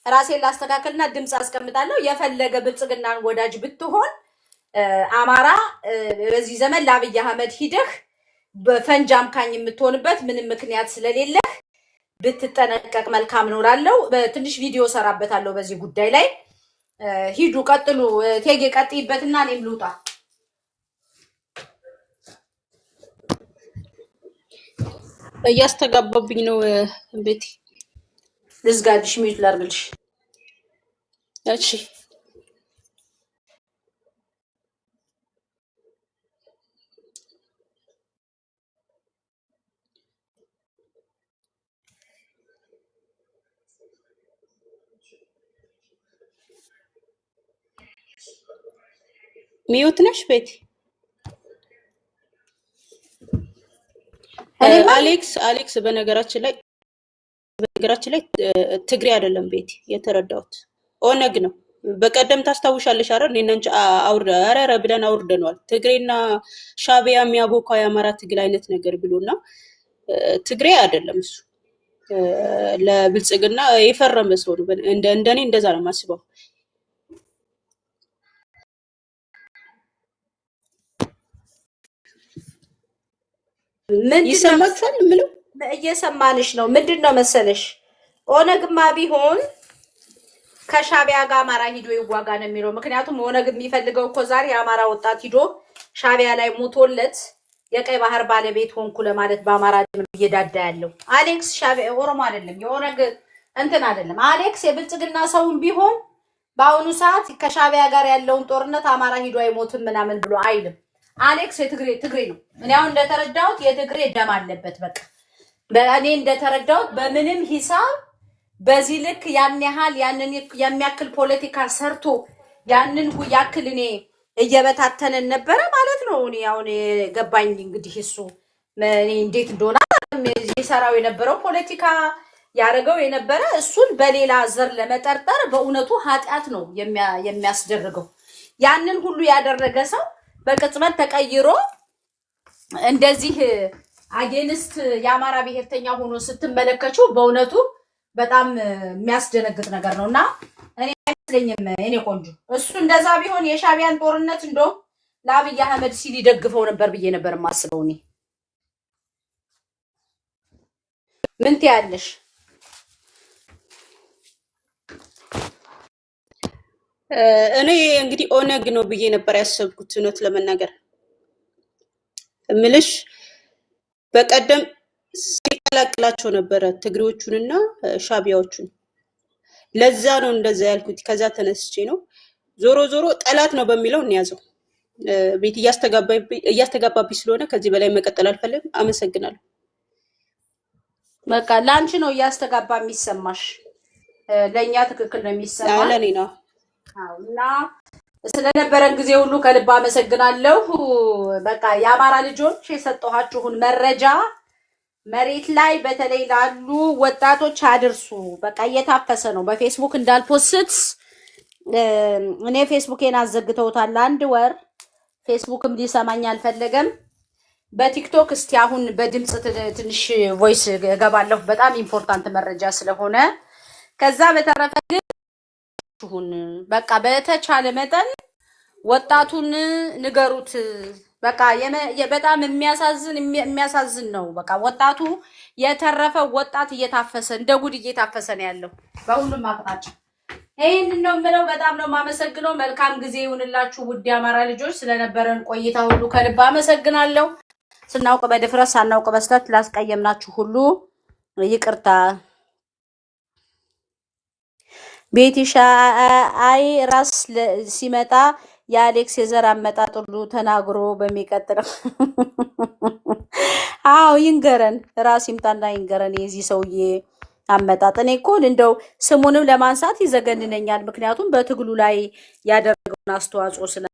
ራሴን ላስተካከልና ድምጽ አስቀምጣለሁ። የፈለገ ብልጽግናን ወዳጅ ብትሆን አማራ በዚህ ዘመን ለአብይ አህመድ ሂደህ በፈንጅ አምካኝ የምትሆንበት ምንም ምክንያት ስለሌለ ብትጠነቀቅ መልካም ነው እላለሁ። ትንሽ ቪዲዮ ሰራበታለሁ በዚህ ጉዳይ ላይ። ሂዱ ቀጥሉ። ቴጌ ቀጥይበትና እኔም ልውጣ። እያስተጋባብኝ ነው ቤቲ። ልዝጋልሽ፣ ሚዩት ላርግልሽ። እሺ ሚዩት ነሽ ቤቲ? አሌክስ በነገራችን ላይ ትግሬ አይደለም ቤቲ፣ የተረዳሁት ኦነግ ነው። በቀደም ታስታውሻለሽ አይደል? እነንቺ አውርደ ብለን አውርደነዋል። ትግሬና ሻቢያ የሚያቦካው የአማራ ትግል አይነት ነገር ብሎና ትግሬ አይደለም እሱ። ለብልጽግና የፈረመ ሰው ነው። እንደኔ እንደዛ ነው የማስበው። ይሰማችኋል? ምንም እየሰማንሽ ነው። ምንድነው መሰለሽ ኦነግማ ቢሆን ከሻቢያ ጋር አማራ ሂዶ ይዋጋ ነው የሚለው። ምክንያቱም ኦነግ የሚፈልገው እኮ ዛሬ የአማራ ወጣት ሂዶ ሻቢያ ላይ ሞቶለት የቀይ ባህር ባለቤት ሆንኩ ለማለት በአማራ ደም እየዳዳ ያለው አሌክስ ሻቢያ ኦሮሞ አይደለም፣ የኦነግ እንትን አይደለም። አሌክስ የብልጽግና ሰውን ቢሆን በአሁኑ ሰዓት ከሻቢያ ጋር ያለውን ጦርነት አማራ ሂዶ አይሞትም ምናምን ብሎ አይልም። አሌክስ ትግሬ ነው። እኔ አሁን እንደተረዳሁት የትግሬ ደም አለበት። በቃ በእኔ እንደተረዳሁት በምንም ሂሳብ በዚህ ልክ ያን ያህል ያንን የሚያክል ፖለቲካ ሰርቶ ያንን ያክል እኔ እየበታተነን ነበረ ማለት ነው። እኔ አሁን ገባኝ እንግዲህ እሱ እኔ እንዴት እንደሆነ ይሰራው የነበረው ፖለቲካ ያደረገው የነበረ እሱን በሌላ ዘር ለመጠርጠር በእውነቱ ኃጢአት ነው የሚያስደርገው። ያንን ሁሉ ያደረገ ሰው በቅጽበት ተቀይሮ እንደዚህ አጌንስት የአማራ ብሔርተኛ ሆኖ ስትመለከችው በእውነቱ በጣም የሚያስደነግጥ ነገር ነውና እኔ አይመስለኝም። እኔ ቆንጆ እሱ እንደዛ ቢሆን የሻቢያን ጦርነት እንደውም ለአብይ አህመድ ሲል ይደግፈው ነበር ብዬ ነበር የማስበው። እኔ ምን ትያለሽ? እኔ እንግዲህ ኦነግ ነው ብዬ ነበር ያሰብኩት። እውነት ለመናገር እምልሽ በቀደም ሲቀላቅላቸው ነበረ ትግሬዎቹንና ሻቢያዎቹን። ለዛ ነው እንደዛ ያልኩት። ከዛ ተነስቼ ነው ዞሮ ዞሮ ጠላት ነው በሚለው እንያዘው። ቤት እያስተጋባብኝ ስለሆነ ከዚህ በላይ መቀጠል አልፈልግም። አመሰግናለሁ። በቃ ላንቺ ነው እያስተጋባ የሚሰማሽ፣ ለኛ ትክክል ነው የሚሰማ። ለኔ ነው። እና ስለነበረን ጊዜ ሁሉ ከልብ አመሰግናለሁ። በቃ የአማራ ልጆች የሰጠኋችሁን መረጃ መሬት ላይ በተለይ ላሉ ወጣቶች አድርሱ። በቃ እየታፈሰ ነው። በፌስቡክ እንዳልፖስት እኔ ፌስቡኬን አዘግተውታል 1 ወር። ፌስቡክም ሊሰማኝ አልፈለገም። በቲክቶክ እስቲ አሁን በድምጽ ትንሽ ቮይስ እገባለሁ፣ በጣም ኢምፖርታንት መረጃ ስለሆነ። ከዛ በተረፈ ግን በቃ በተቻለ መጠን ወጣቱን ንገሩት። በቃ በጣም የሚያሳዝን ነው። በቃ ወጣቱ የተረፈ ወጣት እየታፈሰ እንደ ጉድ እየታፈሰ ነው ያለው በሁሉም አቅጣጫ። ይሄንን ነው የምለው። በጣም ነው የማመሰግነው። መልካም ጊዜ ይሁንላችሁ ውድ የአማራ ልጆች። ስለነበረን ቆይታ ሁሉ ከልብ አመሰግናለሁ። ስናውቅ በድፍረት ሳናውቅ በስተት ላስቀየምናችሁ ሁሉ ይቅርታ። ቤቲሻ አይ ራስ ሲመጣ የአሌክስ የዘር አመጣጥ ሁሉ ተናግሮ በሚቀጥለው አዎ ይንገረን፣ ራስ ይምጣና ይንገረን የዚህ ሰውዬ አመጣጥ። እኔ እኮ እንደው ስሙንም ለማንሳት ይዘገንነኛል፣ ምክንያቱም በትግሉ ላይ ያደረገውን አስተዋጽኦ